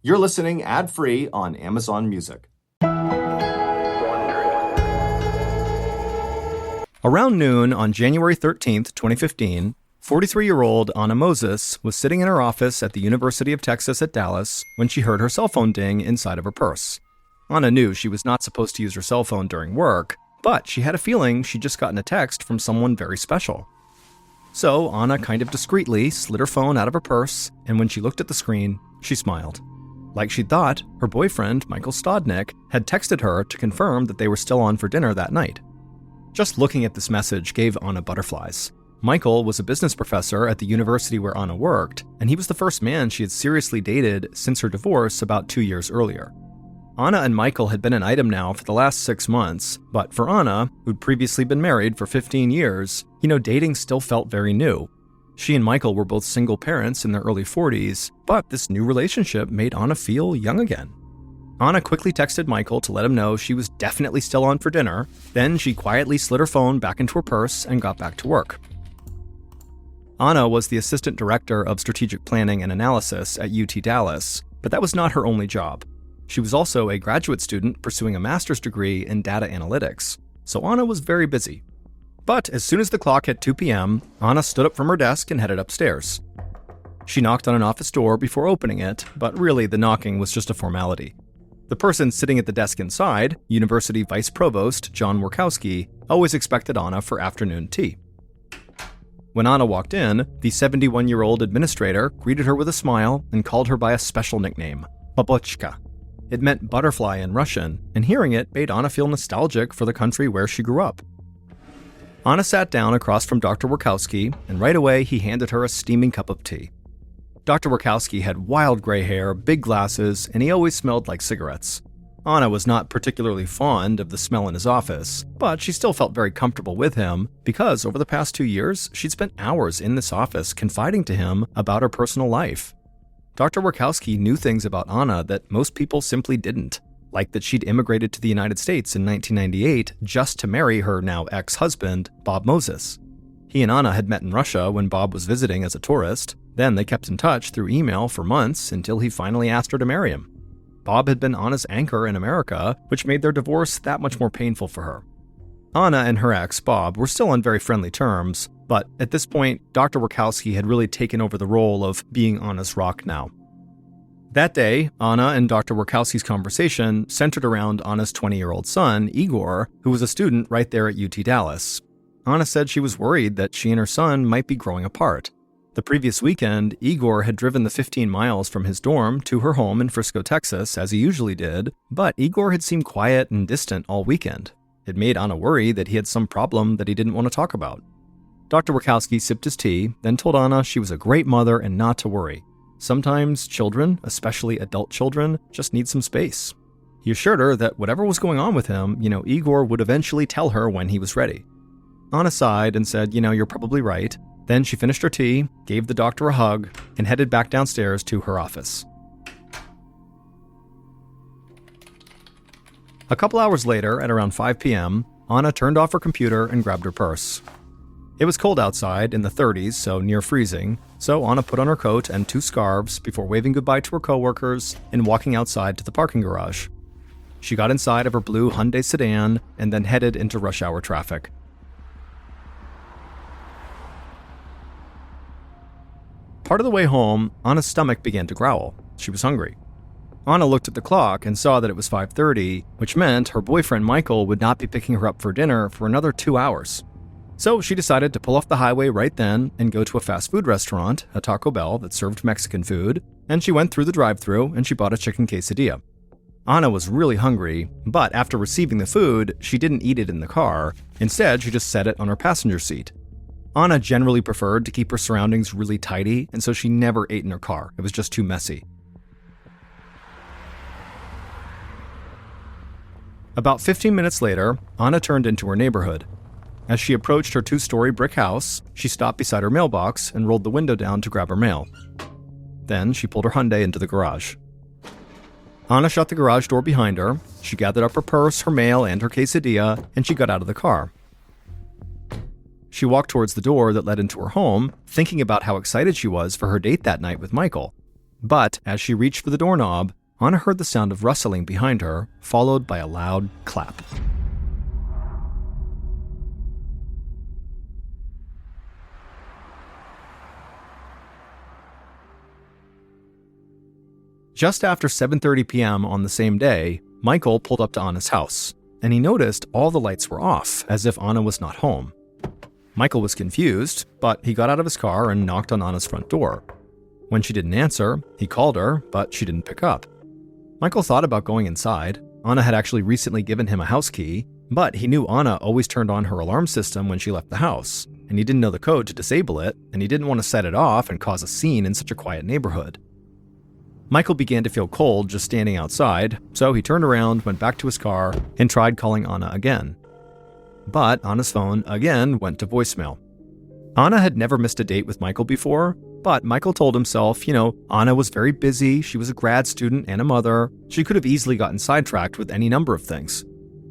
You're listening ad-free on Amazon Music. Around noon on January 13th, 2015, 43-year-old Anna Moses was sitting in her office at the University of Texas at Dallas when she heard her cell phone ding inside of her purse. Anna knew she was not supposed to use her cell phone during work, but she had a feeling she'd just gotten a text from someone very special. So Anna kind of discreetly slid her phone out of her purse, and when she looked at the screen, she smiled. Like she'd thought, her boyfriend, Michael Stodnick, had texted her to confirm that they were still on for dinner that night. Just looking at this message gave Anna butterflies. Michael was a business professor at the university where Anna worked, and he was the first man she had seriously dated since her divorce about 2 years earlier. Anna and Michael had been an item now for the last 6 months, but for Anna, who'd previously been married for 15 years, dating still felt very new. She and Michael were both single parents in their early 40s, but this new relationship made Anna feel young again. Anna quickly texted Michael to let him know she was definitely still on for dinner, then she quietly slid her phone back into her purse and got back to work. Anna was the assistant director of strategic planning and analysis at UT Dallas, but that was not her only job. She was also a graduate student pursuing a master's degree in data analytics, so Anna was very busy. But as soon as the clock hit 2 p.m., Anna stood up from her desk and headed upstairs. She knocked on an office door before opening it, but really the knocking was just a formality. The person sitting at the desk inside, University Vice Provost John Workowski, always expected Anna for afternoon tea. When Anna walked in, the 71-year-old administrator greeted her with a smile and called her by a special nickname, Babochka. It meant butterfly in Russian, and hearing it made Anna feel nostalgic for the country where she grew up. Anna sat down across from Dr. Workowski, and right away he handed her a steaming cup of tea. Dr. Workowski had wild gray hair, big glasses, and he always smelled like cigarettes. Anna was not particularly fond of the smell in his office, but she still felt very comfortable with him because over the past 2 years, she'd spent hours in this office confiding to him about her personal life. Dr. Workowski knew things about Anna that most people simply didn't, like that she'd immigrated to the United States in 1998 just to marry her now ex-husband, Bob Moses. He and Anna had met in Russia when Bob was visiting as a tourist. Then they kept in touch through email for months until he finally asked her to marry him. Bob had been Anna's anchor in America, which made their divorce that much more painful for her. Anna and her ex, Bob, were still on very friendly terms, but at this point, Dr. Workowski had really taken over the role of being Anna's rock now. That day, Anna and Dr. Workowski's conversation centered around Anna's 20-year-old son, Igor, who was a student right there at UT Dallas. Anna said she was worried that she and her son might be growing apart. The previous weekend, Igor had driven the 15 miles from his dorm to her home in Frisco, Texas, as he usually did, but Igor had seemed quiet and distant all weekend. It made Anna worry that he had some problem that he didn't want to talk about. Dr. Workowski sipped his tea, then told Anna she was a great mother and not to worry. Sometimes children, especially adult children, just need some space. He assured her that whatever was going on with him, Igor would eventually tell her when he was ready. Anna sighed and said, you're probably right. Then she finished her tea, gave the doctor a hug, and headed back downstairs to her office. A couple hours later, at around 5 p.m., Anna turned off her computer and grabbed her purse. It was cold outside, in the 30s, so near freezing, so Anna put on her coat and 2 scarves before waving goodbye to her coworkers and walking outside to the parking garage. She got inside of her blue Hyundai sedan and then headed into rush hour traffic. Part of the way home, Anna's stomach began to growl. She was hungry. Anna looked at the clock and saw that it was 5:30, which meant her boyfriend Michael would not be picking her up for dinner for another 2 hours. So she decided to pull off the highway right then and go to a fast food restaurant, a Taco Bell that served Mexican food, and she went through the drive-thru and she bought a chicken quesadilla. Anna was really hungry, but after receiving the food, she didn't eat it in the car. Instead, she just set it on her passenger seat. Anna generally preferred to keep her surroundings really tidy, and so she never ate in her car. It was just too messy. About 15 minutes later, Anna turned into her neighborhood. As she approached her 2-story brick house, she stopped beside her mailbox and rolled the window down to grab her mail. Then she pulled her Hyundai into the garage. Anna shut the garage door behind her, she gathered up her purse, her mail, and her quesadilla, and she got out of the car. She walked towards the door that led into her home, thinking about how excited she was for her date that night with Michael. But as she reached for the doorknob, Anna heard the sound of rustling behind her, followed by a loud clap. Just after 7:30 p.m. on the same day, Michael pulled up to Anna's house, and he noticed all the lights were off, as if Anna was not home. Michael was confused, but he got out of his car and knocked on Anna's front door. When she didn't answer, he called her, but she didn't pick up. Michael thought about going inside. Anna had actually recently given him a house key, but he knew Anna always turned on her alarm system when she left the house, and he didn't know the code to disable it, and he didn't want to set it off and cause a scene in such a quiet neighborhood. Michael began to feel cold just standing outside, so he turned around, went back to his car, and tried calling Anna again. But Anna's phone again went to voicemail. Anna had never missed a date with Michael before, but Michael told himself, Anna was very busy, she was a grad student and a mother, she could have easily gotten sidetracked with any number of things.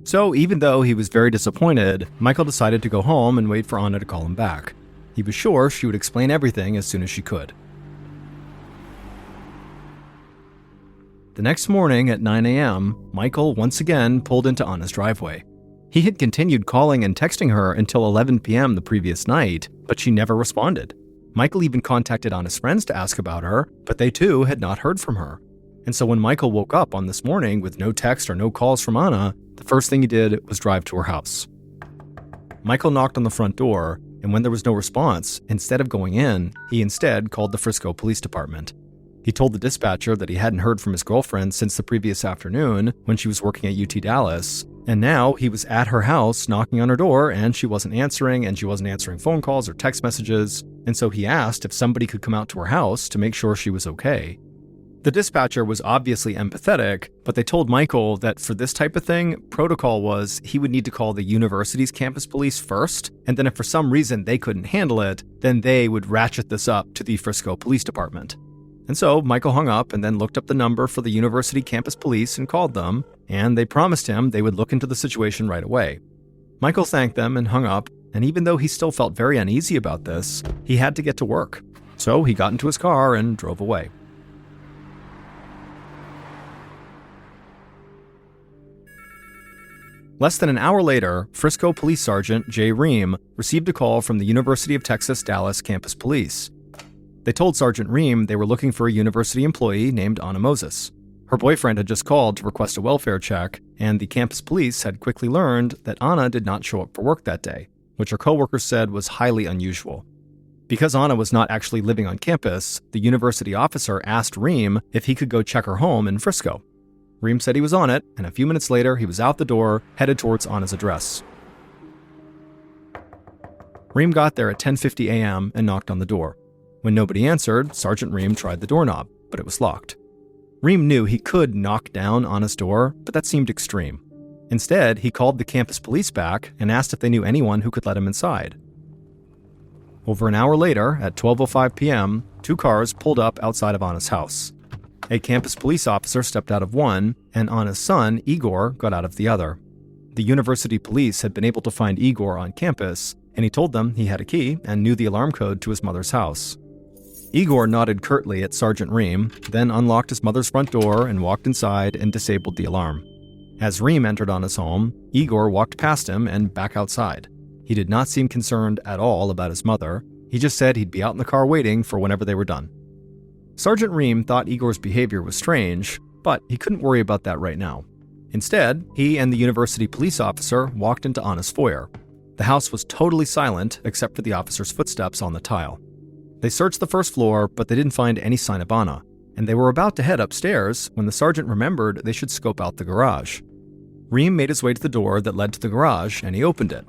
So even though he was very disappointed, Michael decided to go home and wait for Anna to call him back. He was sure she would explain everything as soon as she could. The next morning at 9 a.m., Michael once again pulled into Anna's driveway. He had continued calling and texting her until 11 p.m. the previous night, but she never responded. Michael even contacted Anna's friends to ask about her, but they too had not heard from her. And so when Michael woke up on this morning with no text or no calls from Anna, the first thing he did was drive to her house. Michael knocked on the front door, and when there was no response, instead of going in, he instead called the Frisco Police Department. He told the dispatcher that he hadn't heard from his girlfriend since the previous afternoon when she was working at UT Dallas, and now he was at her house knocking on her door and she wasn't answering phone calls or text messages, and so he asked if somebody could come out to her house to make sure she was okay. The dispatcher was obviously empathetic, but they told Michael that for this type of thing, protocol was he would need to call the university's campus police first, and then if for some reason they couldn't handle it, then they would ratchet this up to the Frisco Police Department. And so Michael hung up and then looked up the number for the university campus police and called them, and they promised him they would look into the situation right away. Michael thanked them and hung up, and even though he still felt very uneasy about this, he had to get to work. So he got into his car and drove away. Less than an hour later, Frisco Police Sergeant Jay Ream received a call from the University of Texas Dallas campus police. They told Sergeant Ream they were looking for a university employee named Anna Moses. Her boyfriend had just called to request a welfare check, and the campus police had quickly learned that Anna did not show up for work that day, which her coworkers said was highly unusual. Because Anna was not actually living on campus, the university officer asked Ream if he could go check her home in Frisco. Ream said he was on it, and a few minutes later he was out the door, headed towards Anna's address. Ream got there at 10:50 a.m. and knocked on the door. When nobody answered, Sergeant Ream tried the doorknob, but it was locked. Ream knew he could knock down Anna's door, but that seemed extreme. Instead, he called the campus police back and asked if they knew anyone who could let him inside. Over an hour later, at 12:05 p.m., 2 cars pulled up outside of Anna's house. A campus police officer stepped out of one, and Anna's son, Igor, got out of the other. The university police had been able to find Igor on campus, and he told them he had a key and knew the alarm code to his mother's house. Igor nodded curtly at Sergeant Ream, then unlocked his mother's front door and walked inside and disabled the alarm. As Ream entered Anna's home, Igor walked past him and back outside. He did not seem concerned at all about his mother. He just said he'd be out in the car waiting for whenever they were done. Sergeant Ream thought Igor's behavior was strange, but he couldn't worry about that right now. Instead, he and the university police officer walked into Anna's foyer. The house was totally silent except for the officer's footsteps on the tile. They searched the first floor, but they didn't find any sign of Anna, and they were about to head upstairs when the sergeant remembered they should scope out the garage. Ream made his way to the door that led to the garage, and he opened it.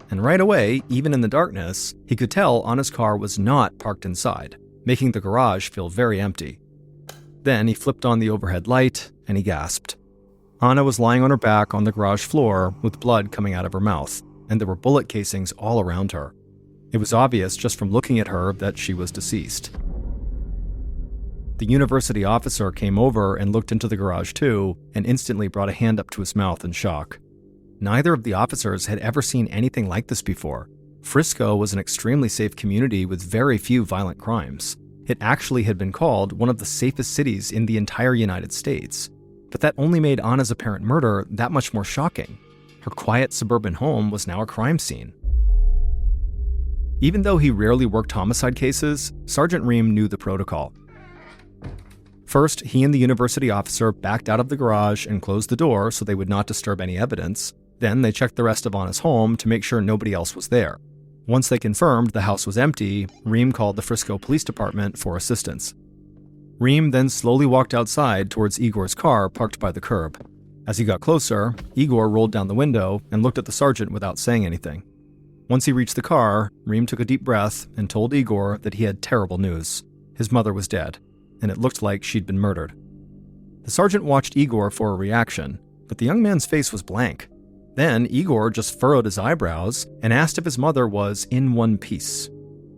And right away, even in the darkness, he could tell Anna's car was not parked inside, making the garage feel very empty. Then he flipped on the overhead light, and he gasped. Anna was lying on her back on the garage floor with blood coming out of her mouth, and there were bullet casings all around her. It was obvious just from looking at her that she was deceased. The university officer came over and looked into the garage too, and instantly brought a hand up to his mouth in shock. Neither of the officers had ever seen anything like this before. Frisco was an extremely safe community with very few violent crimes. It actually had been called one of the safest cities in the entire United States. But that only made Anna's apparent murder that much more shocking. Her quiet suburban home was now a crime scene. Even though he rarely worked homicide cases, Sergeant Ream knew the protocol. First, he and the university officer backed out of the garage and closed the door so they would not disturb any evidence. Then they checked the rest of Anna's home to make sure nobody else was there. Once they confirmed the house was empty, Ream called the Frisco Police Department for assistance. Ream then slowly walked outside towards Igor's car parked by the curb. As he got closer, Igor rolled down the window and looked at the sergeant without saying anything. Once he reached the car, Ream took a deep breath and told Igor that he had terrible news. His mother was dead, and it looked like she'd been murdered. The sergeant watched Igor for a reaction, but the young man's face was blank. Then Igor just furrowed his eyebrows and asked if his mother was in one piece.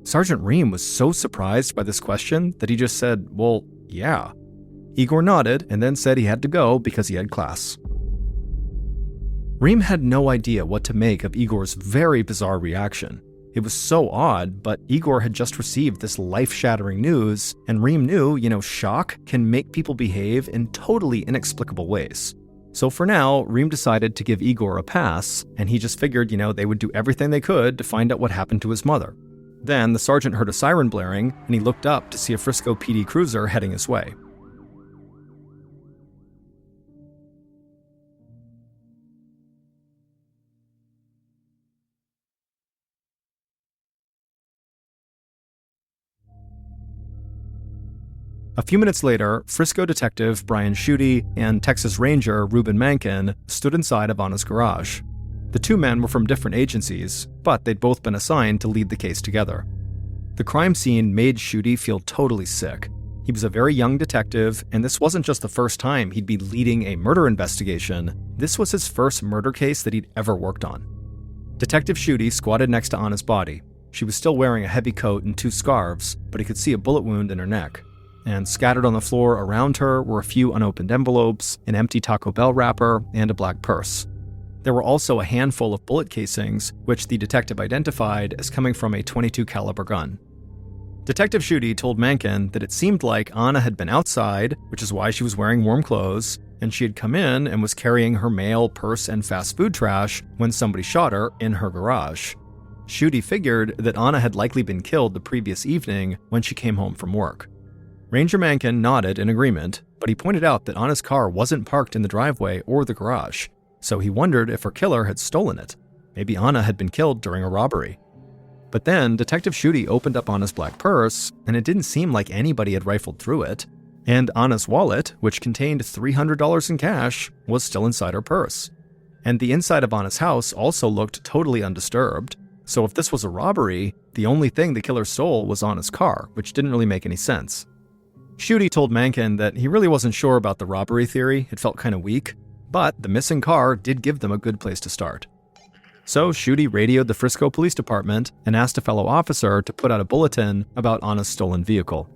Sergeant Ream was so surprised by this question that he just said, "Well, yeah." Igor nodded and then said he had to go because he had class. Ream had no idea what to make of Igor's very bizarre reaction. It was so odd, but Igor had just received this life-shattering news, and Ream knew, shock can make people behave in totally inexplicable ways. So for now, Ream decided to give Igor a pass, and he just figured, they would do everything they could to find out what happened to his mother. Then the sergeant heard a siren blaring, and he looked up to see a Frisco PD cruiser heading his way. A few minutes later, Frisco detective Brian Schutte and Texas Ranger Reuben Mankin stood inside of Anna's garage. The two men were from different agencies, but they'd both been assigned to lead the case together. The crime scene made Schutte feel totally sick. He was a very young detective, and this wasn't just the first time he'd be leading a murder investigation. This was his first murder case that he'd ever worked on. Detective Schutte squatted next to Anna's body. She was still wearing a heavy coat and two scarves, but he could see a bullet wound in her neck. And scattered on the floor around her were a few unopened envelopes, an empty Taco Bell wrapper, and a black purse. There were also a handful of bullet casings, which the detective identified as coming from a .22 caliber gun. Detective Schutte told Mankin that it seemed like Anna had been outside, which is why she was wearing warm clothes, and she had come in and was carrying her mail, purse, and fast food trash when somebody shot her in her garage. Schutte figured that Anna had likely been killed the previous evening when she came home from work. Ranger Mankin nodded in agreement, but he pointed out that Anna's car wasn't parked in the driveway or the garage, so he wondered if her killer had stolen it. Maybe Anna had been killed during a robbery. But then Detective Schutte opened up Anna's black purse, and it didn't seem like anybody had rifled through it. And Anna's wallet, which contained $300 in cash, was still inside her purse. And the inside of Anna's house also looked totally undisturbed. So if this was a robbery, the only thing the killer stole was Anna's car, which didn't really make any sense. Schutte told Mankin that he really wasn't sure about the robbery theory, it felt kind of weak, but the missing car did give them a good place to start. So Schutte radioed the Frisco Police Department and asked a fellow officer to put out a bulletin about Anna's stolen vehicle.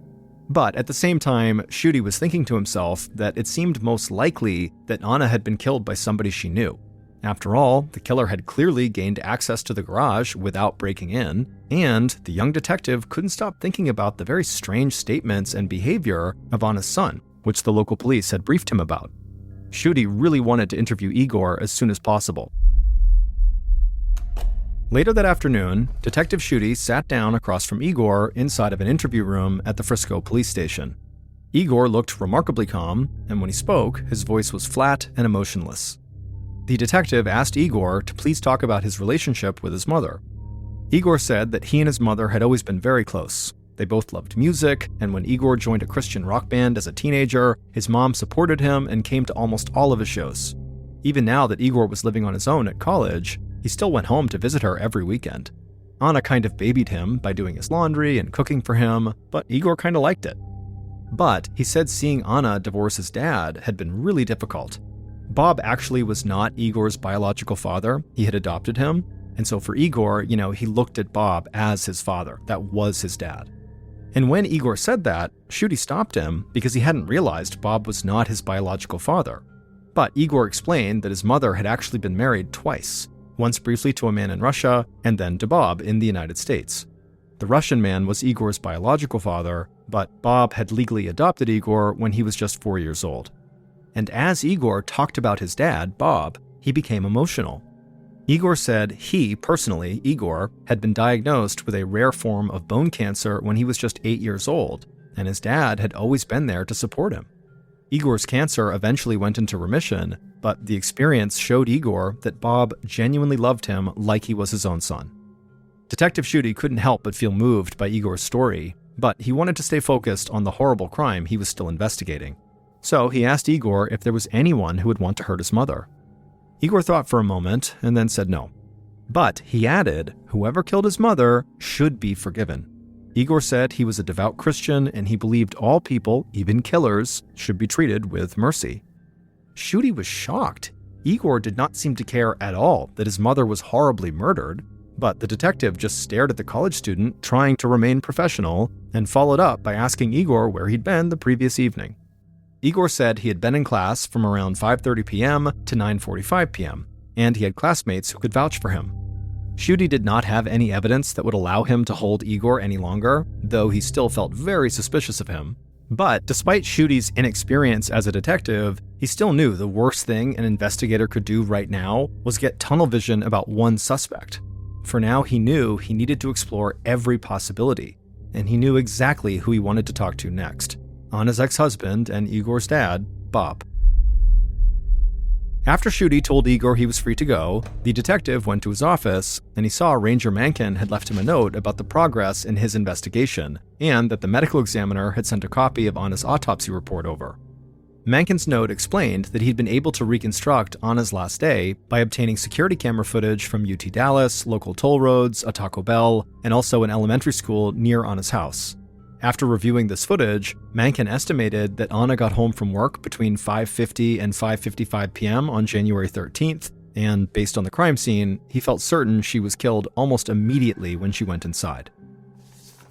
But at the same time, Schutte was thinking to himself that it seemed most likely that Anna had been killed by somebody she knew. After all, the killer had clearly gained access to the garage without breaking in, and the young detective couldn't stop thinking about the very strange statements and behavior of Anna's son, which the local police had briefed him about. Schutte really wanted to interview Igor as soon as possible. Later that afternoon, Detective Schutte sat down across from Igor inside of an interview room at the Frisco police station. Igor looked remarkably calm, and when he spoke, his voice was flat and emotionless. The detective asked Igor to please talk about his relationship with his mother. Igor said that he and his mother had always been very close. They both loved music, and when Igor joined a Christian rock band as a teenager, his mom supported him and came to almost all of his shows. Even now that Igor was living on his own at college, he still went home to visit her every weekend. Anna kind of babied him by doing his laundry and cooking for him, but Igor kind of liked it. But he said seeing Anna divorce his dad had been really difficult. Bob actually was not Igor's biological father. He had adopted him. And so for Igor, he looked at Bob as his father. That was his dad. And when Igor said that, Schutte stopped him because he hadn't realized Bob was not his biological father. But Igor explained that his mother had actually been married twice, once briefly to a man in Russia and then to Bob in the United States. The Russian man was Igor's biological father, but Bob had legally adopted Igor when he was just 4 years old. And as Igor talked about his dad, Bob, he became emotional. Igor said he, personally, Igor, had been diagnosed with a rare form of bone cancer when he was just 8 years old, and his dad had always been there to support him. Igor's cancer eventually went into remission, but the experience showed Igor that Bob genuinely loved him like he was his own son. Detective Schutte couldn't help but feel moved by Igor's story, but he wanted to stay focused on the horrible crime he was still investigating. So he asked Igor if there was anyone who would want to hurt his mother. Igor thought for a moment and then said no. But he added, whoever killed his mother should be forgiven. Igor said he was a devout Christian and he believed all people, even killers, should be treated with mercy. Schutte was shocked. Igor did not seem to care at all that his mother was horribly murdered, but the detective just stared at the college student trying to remain professional and followed up by asking Igor where he'd been the previous evening. Igor said he had been in class from around 5:30 p.m. to 9:45 p.m., and he had classmates who could vouch for him. Schutte did not have any evidence that would allow him to hold Igor any longer, though he still felt very suspicious of him. But despite Schutte's inexperience as a detective, he still knew the worst thing an investigator could do right now was get tunnel vision about one suspect. For now, he knew he needed to explore every possibility, and he knew exactly who he wanted to talk to next: Anna's ex-husband and Igor's dad, Bob. After Schutte told Igor he was free to go, the detective went to his office, and he saw Ranger Mankin had left him a note about the progress in his investigation, and that the medical examiner had sent a copy of Anna's autopsy report over. Mankin's note explained that he'd been able to reconstruct Anna's last day by obtaining security camera footage from UT Dallas, local toll roads, a Taco Bell, and also an elementary school near Anna's house. After reviewing this footage, Mankin estimated that Anna got home from work between 5:50 and 5:55 p.m. on January 13th, and based on the crime scene, he felt certain she was killed almost immediately when she went inside.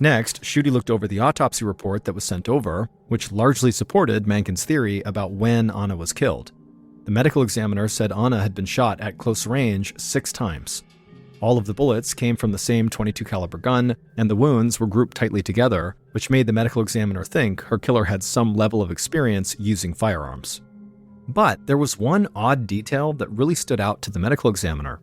Next, Schutte looked over the autopsy report that was sent over, which largely supported Mankin's theory about when Anna was killed. The medical examiner said Anna had been shot at close range 6 times. All of the bullets came from the same .22 caliber gun, and the wounds were grouped tightly together, which made the medical examiner think her killer had some level of experience using firearms. But there was one odd detail that really stood out to the medical examiner.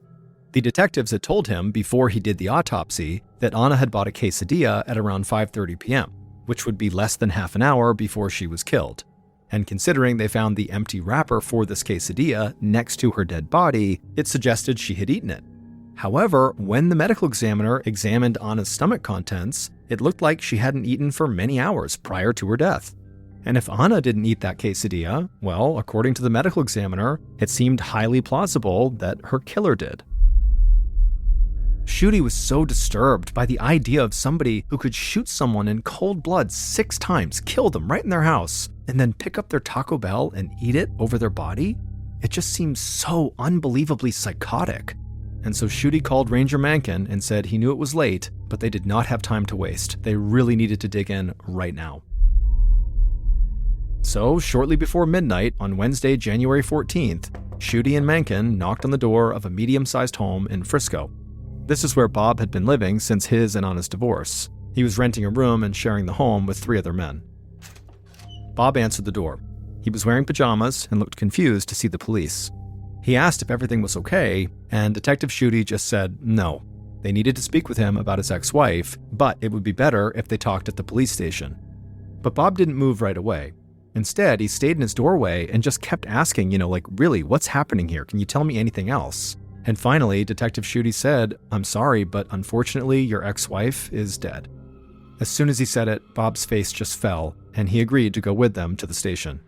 The detectives had told him before he did the autopsy that Anna had bought a quesadilla at around 5:30 p.m., which would be less than half an hour before she was killed. And considering they found the empty wrapper for this quesadilla next to her dead body, it suggested she had eaten it. However, when the medical examiner examined Anna's stomach contents, it looked like she hadn't eaten for many hours prior to her death. And if Anna didn't eat that quesadilla, well, according to the medical examiner, it seemed highly plausible that her killer did. Schutte was so disturbed by the idea of somebody who could shoot someone in cold blood 6 times, kill them right in their house, and then pick up their Taco Bell and eat it over their body. It just seems so unbelievably psychotic. And so Schutte called Ranger Mankin and said he knew it was late, but they did not have time to waste. They really needed to dig in right now. So, shortly before midnight on Wednesday, January 14th, Schutte and Mankin knocked on the door of a medium-sized home in Frisco. This is where Bob had been living since his and Anna's divorce. He was renting a room and sharing the home with 3 other men. Bob answered the door. He was wearing pajamas and looked confused to see the police. He asked if everything was okay, and Detective Schutte just said no. They needed to speak with him about his ex-wife, but it would be better if they talked at the police station. But Bob didn't move right away. Instead, he stayed in his doorway and just kept asking, really, what's happening here? Can you tell me anything else? And finally, Detective Schutte said, "I'm sorry, but unfortunately, your ex-wife is dead." As soon as he said it, Bob's face just fell, and he agreed to go with them to the station.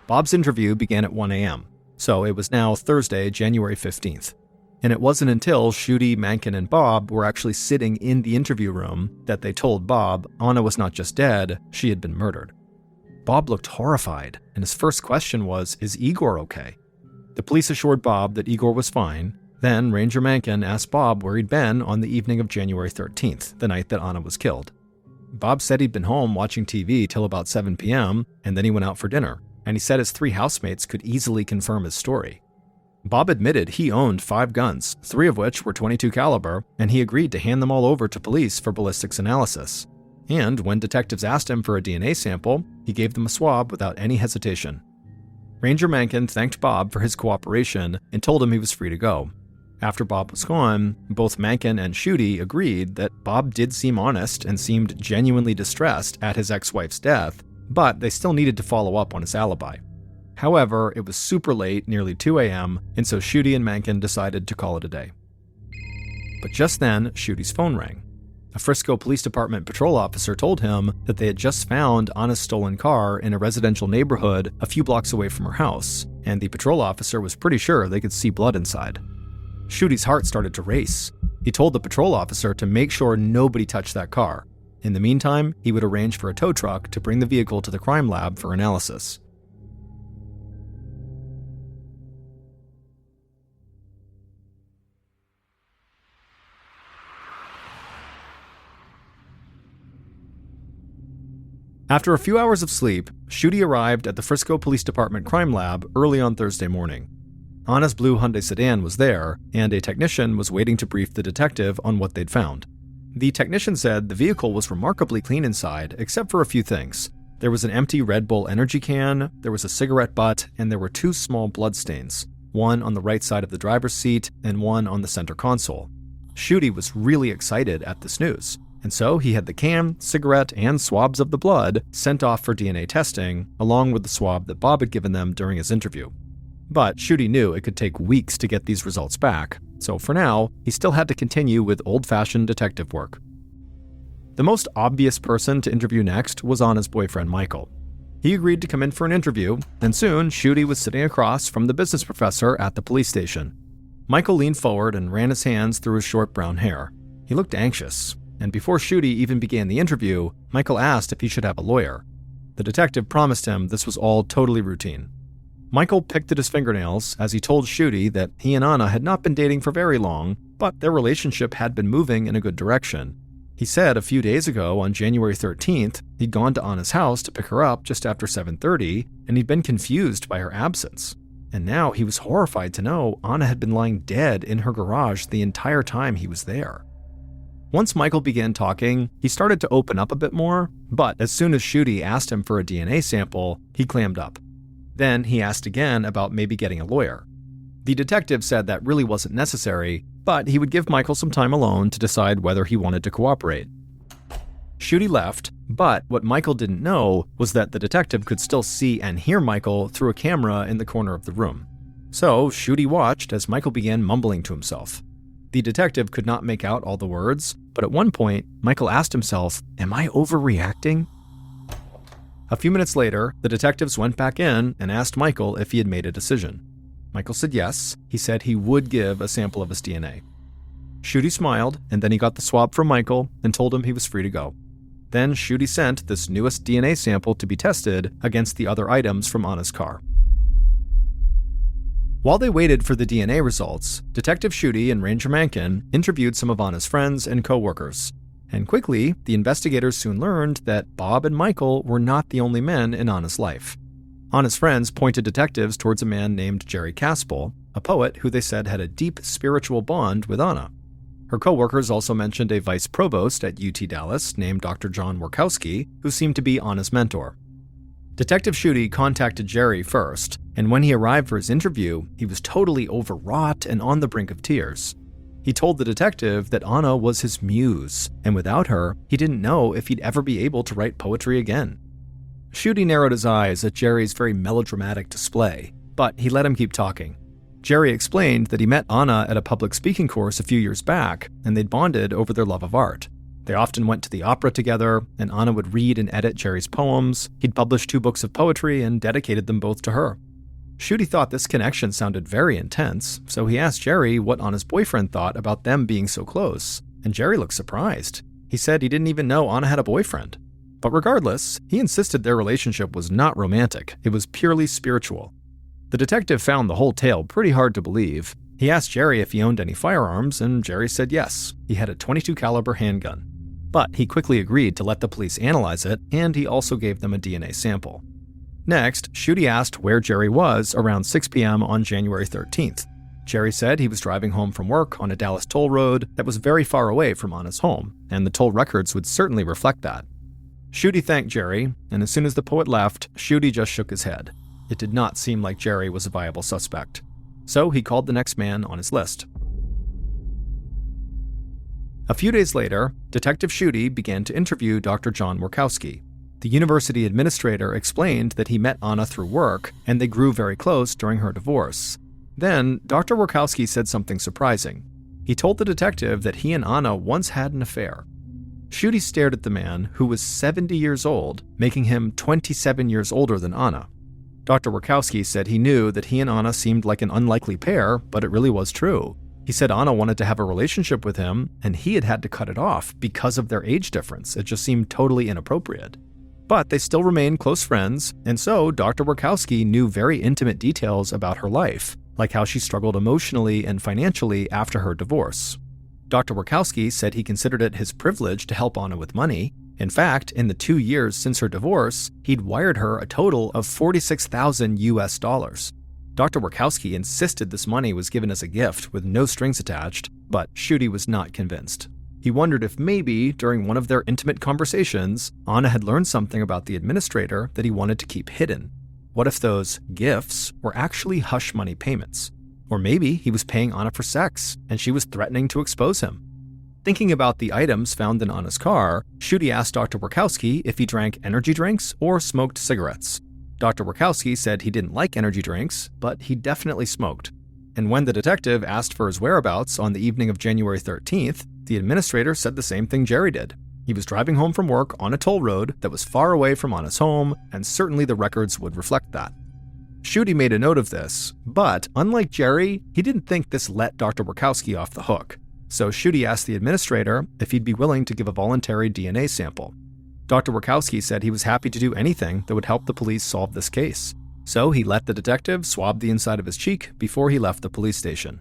Bob's interview began at 1 a.m., so it was now Thursday, January 15th. And it wasn't until Schutte, Mankin, and Bob were actually sitting in the interview room that they told Bob Anna was not just dead, she had been murdered. Bob looked horrified, and his first question was, "Is Igor okay?" The police assured Bob that Igor was fine. Then Ranger Mankin asked Bob where he'd been on the evening of January 13th, the night that Anna was killed. Bob said he'd been home watching TV till about 7 p.m., and then he went out for dinner, and he said his 3 housemates could easily confirm his story. Bob admitted he owned 5 guns, 3 of which were .22 caliber, and he agreed to hand them all over to police for ballistics analysis. And when detectives asked him for a DNA sample, he gave them a swab without any hesitation. Ranger Mencken thanked Bob for his cooperation and told him he was free to go. After Bob was gone, both Mencken and Schutte agreed that Bob did seem honest and seemed genuinely distressed at his ex-wife's death, but they still needed to follow up on his alibi. However, it was super late, nearly 2 a.m., and so Schutte and Mencken decided to call it a day. But just then, Schutte's phone rang. A Frisco Police Department patrol officer told him that they had just found Anna's stolen car in a residential neighborhood a few blocks away from her house, and the patrol officer was pretty sure they could see blood inside. Schutte's heart started to race. He told the patrol officer to make sure nobody touched that car. In the meantime, he would arrange for a tow truck to bring the vehicle to the crime lab for analysis. After a few hours of sleep, Schutte arrived at the Frisco Police Department crime lab early on Thursday morning. Anna's blue Hyundai sedan was there, and a technician was waiting to brief the detective on what they'd found. The technician said the vehicle was remarkably clean inside, except for a few things. There was an empty Red Bull energy can, there was a cigarette butt, and there were 2 small bloodstains, one on the right side of the driver's seat and one on the center console. Schutte was really excited at this news, and so he had the can, cigarette, and swabs of the blood sent off for DNA testing, along with the swab that Bob had given them during his interview. But Schutte knew it could take weeks to get these results back, so for now, he still had to continue with old-fashioned detective work. The most obvious person to interview next was Anna's boyfriend, Michael. He agreed to come in for an interview, and soon Schutte was sitting across from the business professor at the police station. Michael leaned forward and ran his hands through his short brown hair. He looked anxious, and before Schutte even began the interview, Michael asked if he should have a lawyer. The detective promised him this was all totally routine. Michael picked at his fingernails as he told Schutte that he and Anna had not been dating for very long, but their relationship had been moving in a good direction. He said a few days ago, on January 13th, he'd gone to Anna's house to pick her up just after 7:30, and he'd been confused by her absence. And now he was horrified to know Anna had been lying dead in her garage the entire time he was there. Once Michael began talking, he started to open up a bit more, but as soon as Schutte asked him for a DNA sample, he clammed up. Then he asked again about maybe getting a lawyer. The detective said that really wasn't necessary, but he would give Michael some time alone to decide whether he wanted to cooperate. Schutte left, but what Michael didn't know was that the detective could still see and hear Michael through a camera in the corner of the room. So Schutte watched as Michael began mumbling to himself. The detective could not make out all the words, but at one point, Michael asked himself, "Am I overreacting?" A few minutes later, the detectives went back in and asked Michael if he had made a decision. Michael said yes. He said he would give a sample of his DNA. Schutte smiled, and then he got the swab from Michael and told him he was free to go. Then Schutte sent this newest DNA sample to be tested against the other items from Anna's car. While they waited for the DNA results, Detective Schutte and Ranger Mencken interviewed some of Anna's friends and co-workers. And quickly, the investigators soon learned that Bob and Michael were not the only men in Anna's life. Anna's friends pointed detectives towards a man named Jerry Caspel, a poet who they said had a deep spiritual bond with Anna. Her co-workers also mentioned a vice provost at UT Dallas named Dr. John Warkowski, who seemed to be Anna's mentor. Detective Schutte contacted Jerry first, and when he arrived for his interview, he was totally overwrought and on the brink of tears. He told the detective that Anna was his muse, and without her, he didn't know if he'd ever be able to write poetry again. Schutte narrowed his eyes at Jerry's very melodramatic display, but he let him keep talking. Jerry explained that he met Anna at a public speaking course a few years back, and they'd bonded over their love of art. They often went to the opera together, and Anna would read and edit Jerry's poems. He'd published 2 books of poetry and dedicated them both to her. Schutte thought this connection sounded very intense, so he asked Jerry what Anna's boyfriend thought about them being so close, and Jerry looked surprised. He said he didn't even know Anna had a boyfriend. But regardless, he insisted their relationship was not romantic, it was purely spiritual. The detective found the whole tale pretty hard to believe. He asked Jerry if he owned any firearms, and Jerry said yes, he had a .22 caliber handgun. But he quickly agreed to let the police analyze it, and he also gave them a DNA sample. Next, Schutte asked where Jerry was around 6 p.m. on January 13th. Jerry said he was driving home from work on a Dallas toll road that was very far away from Anna's home, and the toll records would certainly reflect that. Schutte thanked Jerry, and as soon as the poet left, Schutte just shook his head. It did not seem like Jerry was a viable suspect. So he called the next man on his list. A few days later, Detective Schutte began to interview Dr. John Workowski. The university administrator explained that he met Anna through work, and they grew very close during her divorce. Then, Dr. Workowski said something surprising. He told the detective that he and Anna once had an affair. Schutte stared at the man, who was 70 years old, making him 27 years older than Anna. Dr. Workowski said he knew that he and Anna seemed like an unlikely pair, but it really was true. He said Anna wanted to have a relationship with him, and he had to cut it off because of their age difference. It just seemed totally inappropriate. But they still remained close friends, and so Dr. Workowski knew very intimate details about her life, like how she struggled emotionally and financially after her divorce. Dr. Workowski said he considered it his privilege to help Anna with money. In fact, in the 2 years since her divorce, he'd wired her a total of $46,000 US. Dr. Workowski insisted this money was given as a gift with no strings attached, but Schutte was not convinced. He wondered if maybe, during one of their intimate conversations, Anna had learned something about the administrator that he wanted to keep hidden. What if those gifts were actually hush money payments? Or maybe he was paying Anna for sex, and she was threatening to expose him. Thinking about the items found in Anna's car, Schutte asked Dr. Workowski if he drank energy drinks or smoked cigarettes. Dr. Workowski said he didn't like energy drinks, but he definitely smoked. And when the detective asked for his whereabouts on the evening of January 13th, the administrator said the same thing Jerry did. He was driving home from work on a toll road that was far away from Anna's home, and certainly the records would reflect that. Schutte made a note of this, but unlike Jerry, he didn't think this let Dr. Workowski off the hook. So Schutte asked the administrator if he'd be willing to give a voluntary DNA sample. Dr. Workowski said he was happy to do anything that would help the police solve this case. So he let the detective swab the inside of his cheek before he left the police station.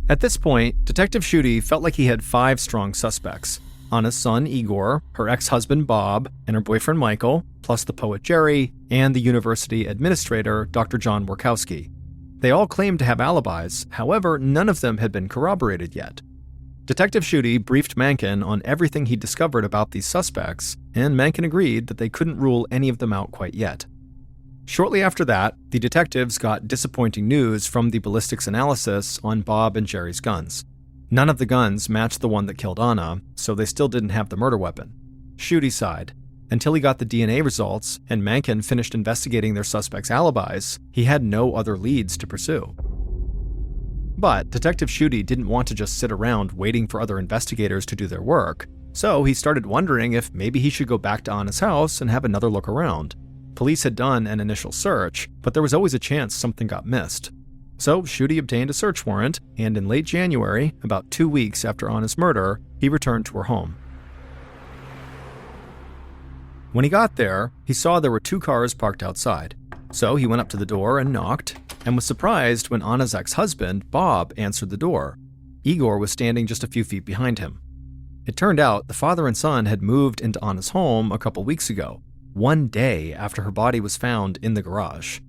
At this point, Detective Schutte felt like he had 5 strong suspects: Anna's son Igor, her ex-husband Bob, and her boyfriend Michael, plus the poet Jerry, and the university administrator Dr. John Workowski. They all claimed to have alibis, however, none of them had been corroborated yet. Detective Schutte briefed Mencken on everything he discovered about these suspects, and Mencken agreed that they couldn't rule any of them out quite yet. Shortly after that, the detectives got disappointing news from the ballistics analysis on Bob and Jerry's guns. None of the guns matched the one that killed Anna, so they still didn't have the murder weapon. Schutte sighed. Until he got the DNA results and Mencken finished investigating their suspects' alibis, he had no other leads to pursue. But Detective Schutte didn't want to just sit around waiting for other investigators to do their work, so he started wondering if maybe he should go back to Anna's house and have another look around. Police had done an initial search, but there was always a chance something got missed. So Schutte obtained a search warrant, and in late January, about 2 weeks after Anna's murder, he returned to her home. When he got there, he saw there were 2 cars parked outside. So he went up to the door and knocked, and was surprised when Anna's ex-husband, Bob, answered the door. Igor was standing just a few feet behind him. It turned out the father and son had moved into Anna's home a couple weeks ago, 1 day after her body was found in the garage.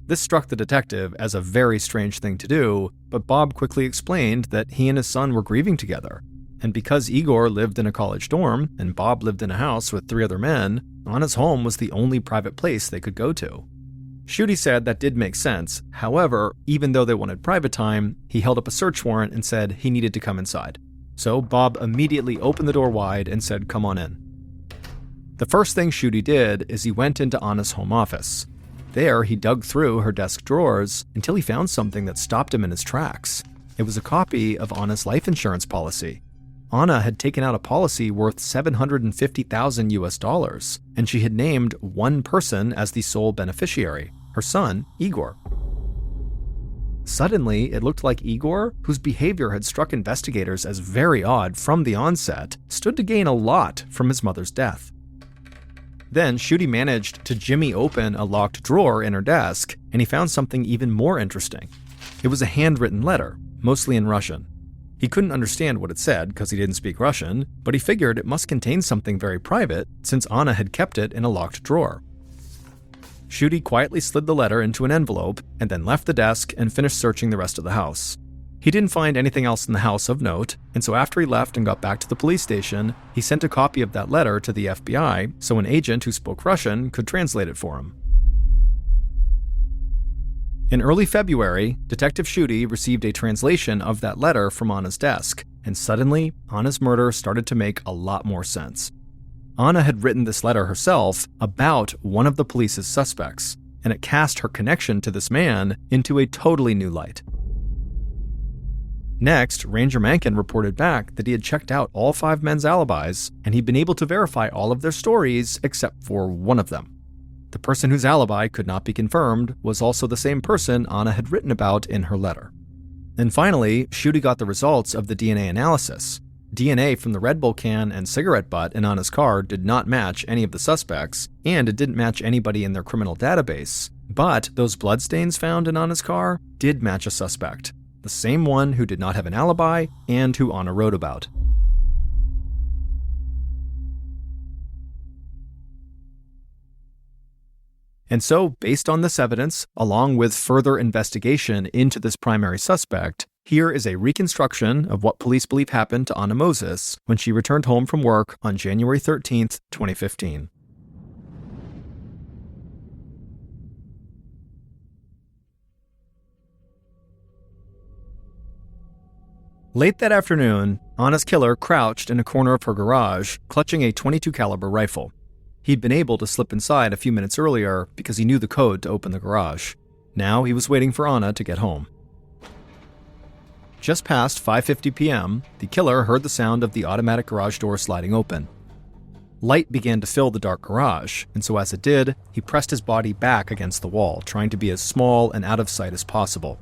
This struck the detective as a very strange thing to do, but Bob quickly explained that he and his son were grieving together. And because Igor lived in a college dorm and Bob lived in a house with 3 other men, Anna's home was the only private place they could go to. Schutte said that did make sense. However, even though they wanted private time, he held up a search warrant and said he needed to come inside. So Bob immediately opened the door wide and said, "Come on in." The first thing Schutte did is he went into Anna's home office. There, he dug through her desk drawers until he found something that stopped him in his tracks. It was a copy of Anna's life insurance policy. Anna had taken out a policy worth $750,000 US, and she had named one person as the sole beneficiary, her son, Igor. Suddenly, it looked like Igor, whose behavior had struck investigators as very odd from the onset, stood to gain a lot from his mother's death. Then Schutte managed to jimmy open a locked drawer in her desk, and he found something even more interesting. It was a handwritten letter, mostly in Russian. He couldn't understand what it said because he didn't speak Russian, but he figured it must contain something very private since Anna had kept it in a locked drawer. Schutte quietly slid the letter into an envelope and then left the desk and finished searching the rest of the house. He didn't find anything else in the house of note, and so after he left and got back to the police station, he sent a copy of that letter to the FBI so an agent who spoke Russian could translate it for him. In early February, Detective Schutte received a translation of that letter from Anna's desk, and suddenly, Anna's murder started to make a lot more sense. Anna had written this letter herself about one of the police's suspects, and it cast her connection to this man into a totally new light. Next, Ranger Mankin reported back that he had checked out all 5 men's alibis, and he'd been able to verify all of their stories except for one of them. The person whose alibi could not be confirmed was also the same person Anna had written about in her letter. And finally, Schutte got the results of the DNA analysis. DNA from the Red Bull can and cigarette butt in Anna's car did not match any of the suspects, and it didn't match anybody in their criminal database. But those bloodstains found in Anna's car did match a suspect, the same one who did not have an alibi and who Anna wrote about. And so, based on this evidence, along with further investigation into this primary suspect, here is a reconstruction of what police believe happened to Anna Moses when she returned home from work on January 13th, 2015. Late that afternoon, Anna's killer crouched in a corner of her garage, clutching a .22 caliber rifle. He'd been able to slip inside a few minutes earlier because he knew the code to open the garage. Now he was waiting for Anna to get home. Just past 5:50 p.m., the killer heard the sound of the automatic garage door sliding open. Light began to fill the dark garage, and so as it did, he pressed his body back against the wall, trying to be as small and out of sight as possible.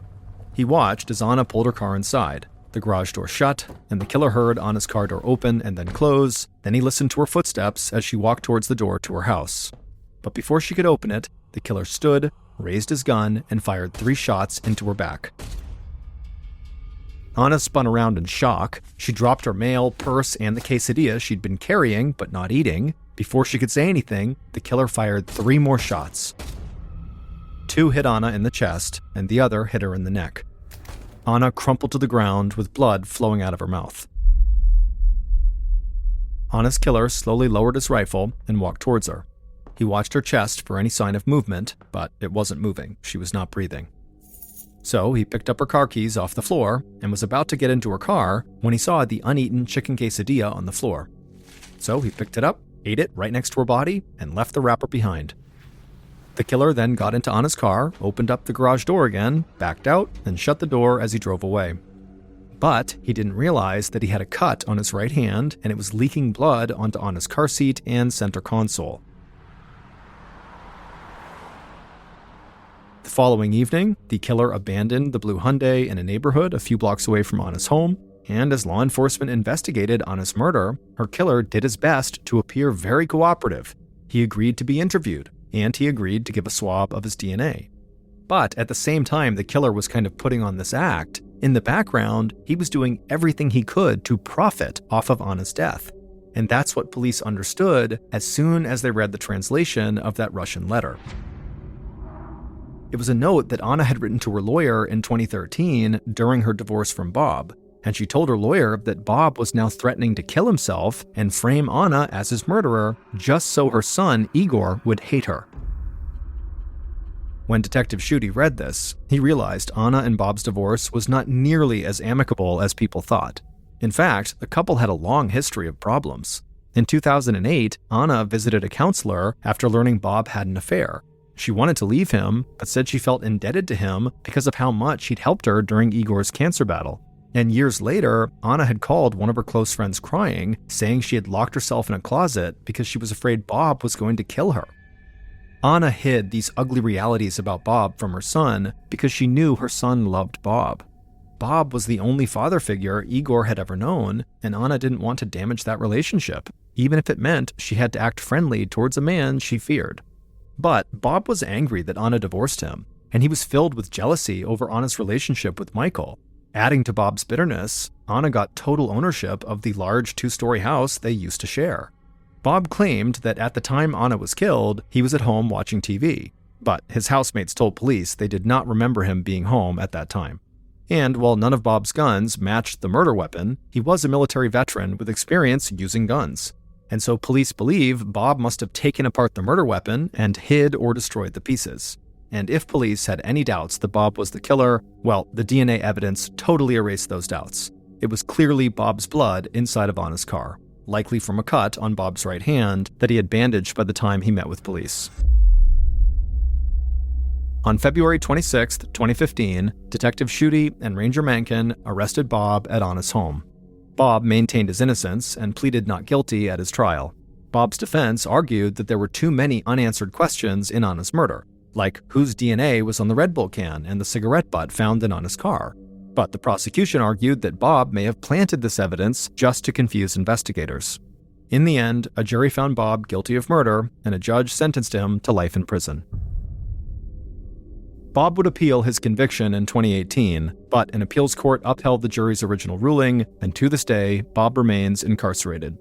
He watched as Anna pulled her car inside. The garage door shut, and the killer heard Anna's car door open and then close. Then he listened to her footsteps as she walked towards the door to her house. But before she could open it, the killer stood, raised his gun, and fired 3 shots into her back. Anna spun around in shock. She dropped her mail, purse, and the quesadilla she'd been carrying but not eating. Before she could say anything, the killer fired 3 more shots. 2 hit Anna in the chest, and the other hit her in the neck. Anna crumpled to the ground with blood flowing out of her mouth. Anna's killer slowly lowered his rifle and walked towards her. He watched her chest for any sign of movement, but it wasn't moving. She was not breathing. So he picked up her car keys off the floor and was about to get into her car when he saw the uneaten chicken quesadilla on the floor. So he picked it up, ate it right next to her body, and left the wrapper behind. The killer then got into Anna's car, opened up the garage door again, backed out, and shut the door as he drove away. But he didn't realize that he had a cut on his right hand, and it was leaking blood onto Anna's car seat and center console. The following evening, the killer abandoned the blue Hyundai in a neighborhood a few blocks away from Anna's home, and as law enforcement investigated Anna's murder, her killer did his best to appear very cooperative. He agreed to be interviewed, and he agreed to give a swab of his DNA. But at the same time the killer was kind of putting on this act, in the background, he was doing everything he could to profit off of Anna's death. And that's what police understood as soon as they read the translation of that Russian letter. It was a note that Anna had written to her lawyer in 2013 during her divorce from Bob, and she told her lawyer that Bob was now threatening to kill himself and frame Anna as his murderer just so her son, Igor, would hate her. When Detective Schutte read this, he realized Anna and Bob's divorce was not nearly as amicable as people thought. In fact, the couple had a long history of problems. In 2008, Anna visited a counselor after learning Bob had an affair. She wanted to leave him, but said she felt indebted to him because of how much he'd helped her during Igor's cancer battle. And years later, Anna had called one of her close friends crying, saying she had locked herself in a closet because she was afraid Bob was going to kill her. Anna hid these ugly realities about Bob from her son because she knew her son loved Bob. Bob was the only father figure Igor had ever known, and Anna didn't want to damage that relationship, even if it meant she had to act friendly towards a man she feared. But Bob was angry that Anna divorced him, and he was filled with jealousy over Anna's relationship with Michael. Adding to Bob's bitterness, Anna got total ownership of the large 2-story house they used to share. Bob claimed that at the time Anna was killed, he was at home watching TV. But his housemates told police they did not remember him being home at that time. And while none of Bob's guns matched the murder weapon, he was a military veteran with experience using guns. And so police believe Bob must have taken apart the murder weapon and hid or destroyed the pieces. And if police had any doubts that Bob was the killer, well, the DNA evidence totally erased those doubts. It was clearly Bob's blood inside of Anna's car, likely from a cut on Bob's right hand that he had bandaged by the time he met with police. On February 26, 2015, Detective Schutte and Ranger Mankin arrested Bob at Anna's home. Bob maintained his innocence and pleaded not guilty at his trial. Bob's defense argued that there were too many unanswered questions in Anna's murder, like whose DNA was on the Red Bull can and the cigarette butt found in Anna's car. But the prosecution argued that Bob may have planted this evidence just to confuse investigators. In the end, a jury found Bob guilty of murder, and a judge sentenced him to life in prison. Bob would appeal his conviction in 2018, but an appeals court upheld the jury's original ruling, and to this day, Bob remains incarcerated.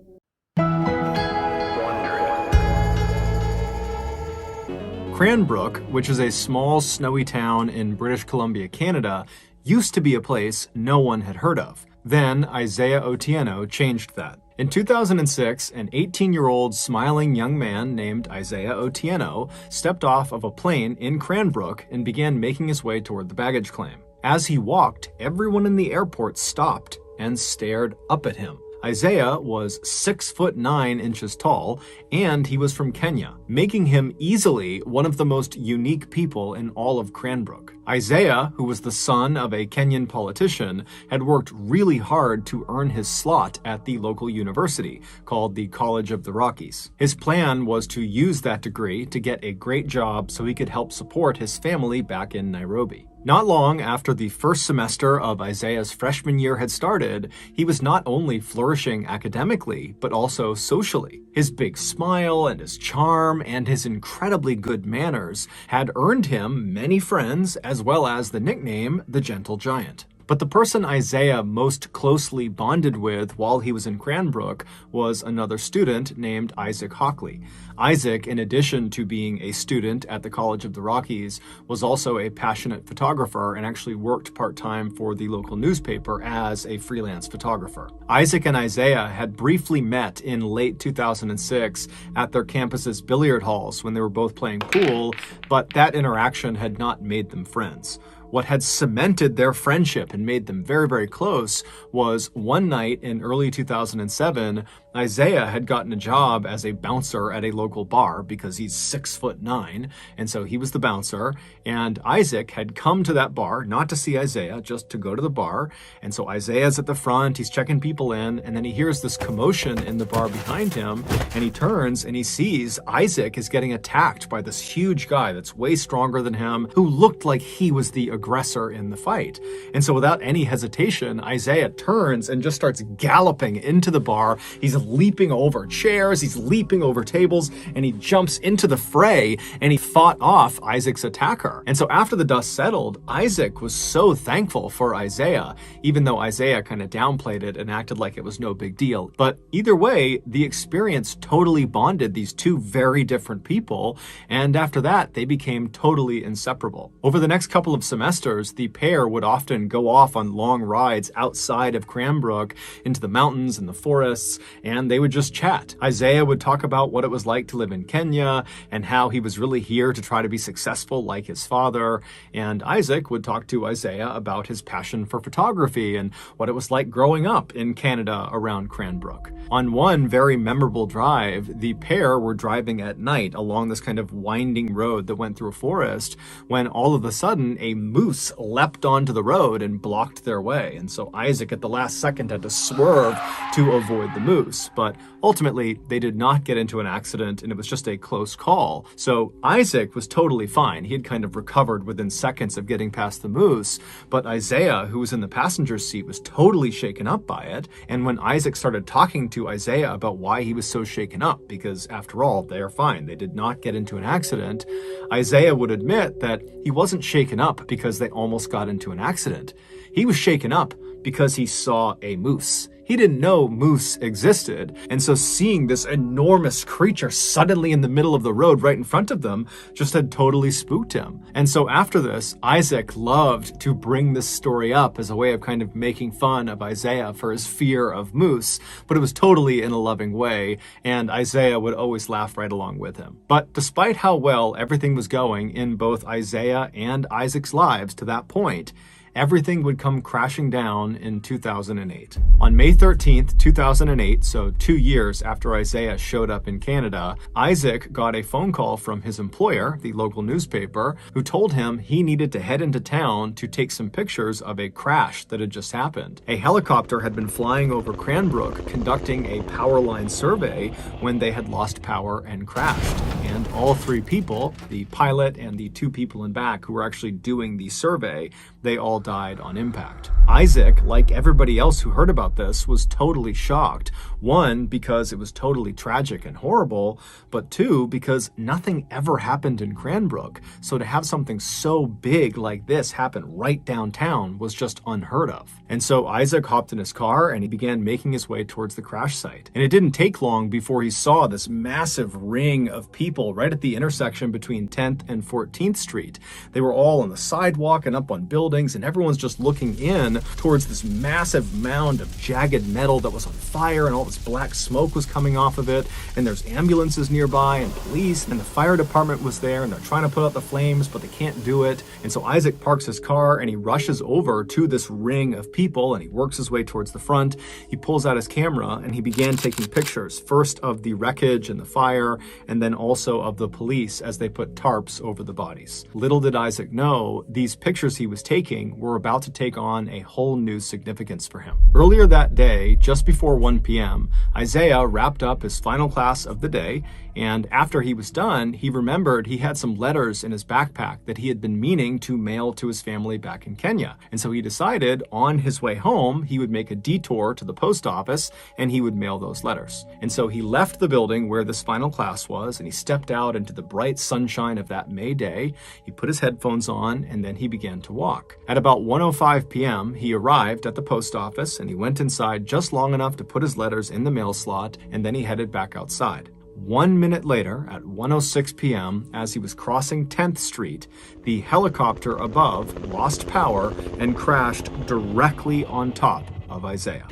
Cranbrook, which is a small, snowy town in British Columbia, Canada, used to be a place no one had heard of. Then Isaiah Otieno changed that. In 2006, an 18-year-old smiling young man named Isaiah Otieno stepped off of a plane in Cranbrook and began making his way toward the baggage claim. As he walked, everyone in the airport stopped and stared up at him. Isaiah was 6'9" tall, and he was from Kenya, making him easily one of the most unique people in all of Cranbrook. Isaiah, who was the son of a Kenyan politician, had worked really hard to earn his slot at the local university, called the College of the Rockies. His plan was to use that degree to get a great job so he could help support his family back in Nairobi. Not long after the first semester of Isaiah's freshman year had started, he was not only flourishing academically, but also socially. His big smile and his charm and his incredibly good manners had earned him many friends, as well as the nickname the Gentle Giant. But the person Isaiah most closely bonded with while he was in Cranbrook was another student named Isaac Hockley. Isaac, in addition to being a student at the College of the Rockies, was also a passionate photographer and actually worked part-time for the local newspaper as a freelance photographer. Isaac and Isaiah had briefly met in late 2006 at their campus's billiard halls when they were both playing pool, but that interaction had not made them friends. What had cemented their friendship and made them very, very close was one night in early 2007, Isaiah had gotten a job as a bouncer at a local bar because he's 6'9", and so he was the bouncer, and Isaac had come to that bar, not to see Isaiah, just to go to the bar, and so Isaiah's at the front, he's checking people in, and then he hears this commotion in the bar behind him, and he turns and he sees Isaac is getting attacked by this huge guy that's way stronger than him, who looked like he was the aggressor in the fight. And so without any hesitation, Isaiah turns and just starts galloping into the bar. He's leaping over chairs, he's leaping over tables, and he jumps into the fray, and he fought off Isaac's attacker. And so after the dust settled, Isaac was so thankful for Isaiah, even though Isaiah kind of downplayed it and acted like it was no big deal. But either way, the experience totally bonded these two very different people, and after that, they became totally inseparable. Over the next couple of semesters, the pair would often go off on long rides outside of Cranbrook into the mountains and the forests, and they would just chat. Isaiah would talk about what it was like to live in Kenya and how he was really here to try to be successful like his father, and Isaac would talk to Isaiah about his passion for photography and what it was like growing up in Canada around Cranbrook. On one very memorable drive, the pair were driving at night along this kind of winding road that went through a forest when all of a sudden a moose leapt onto the road and blocked their way. And so Isaac at the last second had to swerve to avoid the moose. But ultimately, they did not get into an accident and it was just a close call. So Isaac was totally fine. He had kind of recovered within seconds of getting past the moose. But Isaiah, who was in the passenger seat, was totally shaken up by it. And when Isaac started talking to Isaiah about why he was so shaken up, because after all, they are fine, they did not get into an accident, Isaiah would admit that he wasn't shaken up because they almost got into an accident. He was shaken up because he saw a moose. He didn't know moose existed, and so seeing this enormous creature suddenly in the middle of the road right in front of them just had totally spooked him. And so after this, Isaac loved to bring this story up as a way of kind of making fun of Isaiah for his fear of moose, but it was totally in a loving way, and Isaiah would always laugh right along with him. But despite how well everything was going in both Isaiah and Isaac's lives to that point, everything would come crashing down in 2008. On May 13th, 2008, so 2 years after Isaiah showed up in Canada, Isaac got a phone call from his employer, the local newspaper, who told him he needed to head into town to take some pictures of a crash that had just happened. A helicopter had been flying over Cranbrook conducting a power line survey when they had lost power and crashed. And all 3 people, the pilot and the 2 people in back who were actually doing the survey, they all died on impact. Isaac, like everybody else who heard about this, was totally shocked. 1, because it was totally tragic and horrible, but 2, because nothing ever happened in Cranbrook. So to have something so big like this happen right downtown was just unheard of. And so Isaac hopped in his car and he began making his way towards the crash site. And it didn't take long before he saw this massive ring of people right at the intersection between 10th and 14th Street. They were all on the sidewalk and up on buildings, and everyone's just looking in towards this massive mound of jagged metal that was on fire, and all this black smoke was coming off of it, and there's ambulances nearby and police, and the fire department was there, and they're trying to put out the flames, but they can't do it. And so Isaac parks his car and he rushes over to this ring of people, and he works his way towards the front. He pulls out his camera and he began taking pictures, first of the wreckage and the fire, and then also of the police as they put tarps over the bodies. Little did Isaac know, these pictures he was taking were about to take on a whole new significance for him. Earlier that day, just before 1 p.m., Isaiah wrapped up his final class of the day, and after he was done, he remembered he had some letters in his backpack that he had been meaning to mail to his family back in Kenya. And so he decided on his way home, he would make a detour to the post office and he would mail those letters. And so he left the building where this final class was, and he stepped out into the bright sunshine of that May day. He put his headphones on and then he began to walk. At about 1:05 p.m., he arrived at the post office and he went inside just long enough to put his letters in the mail slot, and then he headed back outside. 1 minute later, at 1:06 p.m., as he was crossing 10th Street, the helicopter above lost power and crashed directly on top of Isaiah.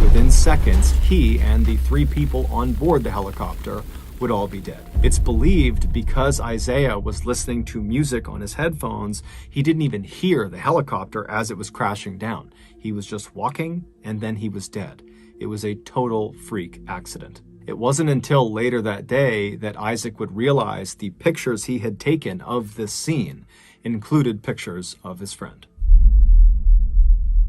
Within seconds, he and the 3 people on board the helicopter would all be dead. It's believed because Isaiah was listening to music on his headphones, he didn't even hear the helicopter as it was crashing down. He was just walking, and then he was dead. It was a total freak accident. It wasn't until later that day that Isaac would realize the pictures he had taken of this scene included pictures of his friend.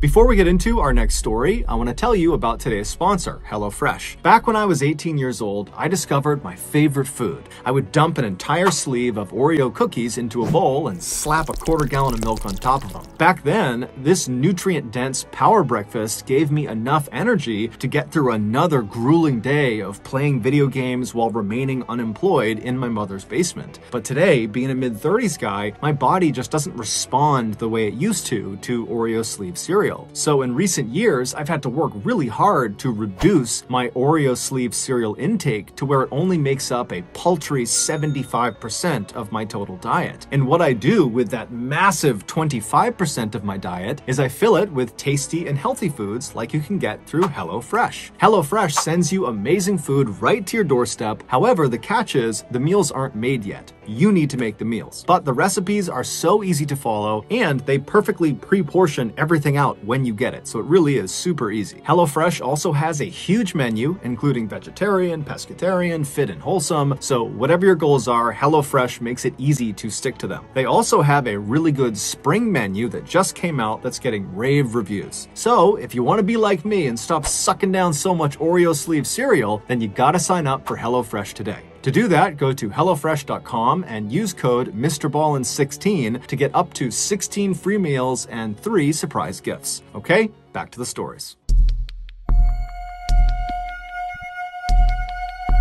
Before we get into our next story, I want to tell you about today's sponsor, HelloFresh. Back when I was 18 years old, I discovered my favorite food. I would dump an entire sleeve of Oreo cookies into a bowl and slap a quarter gallon of milk on top of them. Back then, this nutrient-dense power breakfast gave me enough energy to get through another grueling day of playing video games while remaining unemployed in my mother's basement. But today, being a mid-30s guy, my body just doesn't respond the way it used to Oreo sleeve cereal. So in recent years, I've had to work really hard to reduce my Oreo sleeve cereal intake to where it only makes up a paltry 75% of my total diet. And what I do with that massive 25% of my diet is I fill it with tasty and healthy foods like you can get through HelloFresh. HelloFresh sends you amazing food right to your doorstep. However, the catch is the meals aren't made yet. You need to make the meals. But the recipes are so easy to follow, and they perfectly pre-portion everything out when you get it, so it really is super easy. HelloFresh also has a huge menu, including vegetarian, pescatarian, fit and wholesome, so whatever your goals are, HelloFresh makes it easy to stick to them. They also have a really good spring menu that just came out that's getting rave reviews. So if you want to be like me and stop sucking down so much Oreo sleeve cereal, then you gotta sign up for HelloFresh today. To do that, go to HelloFresh.com and use code MrBallen's16 to get up to 16 free meals and 3 surprise gifts. Okay, back to the stories.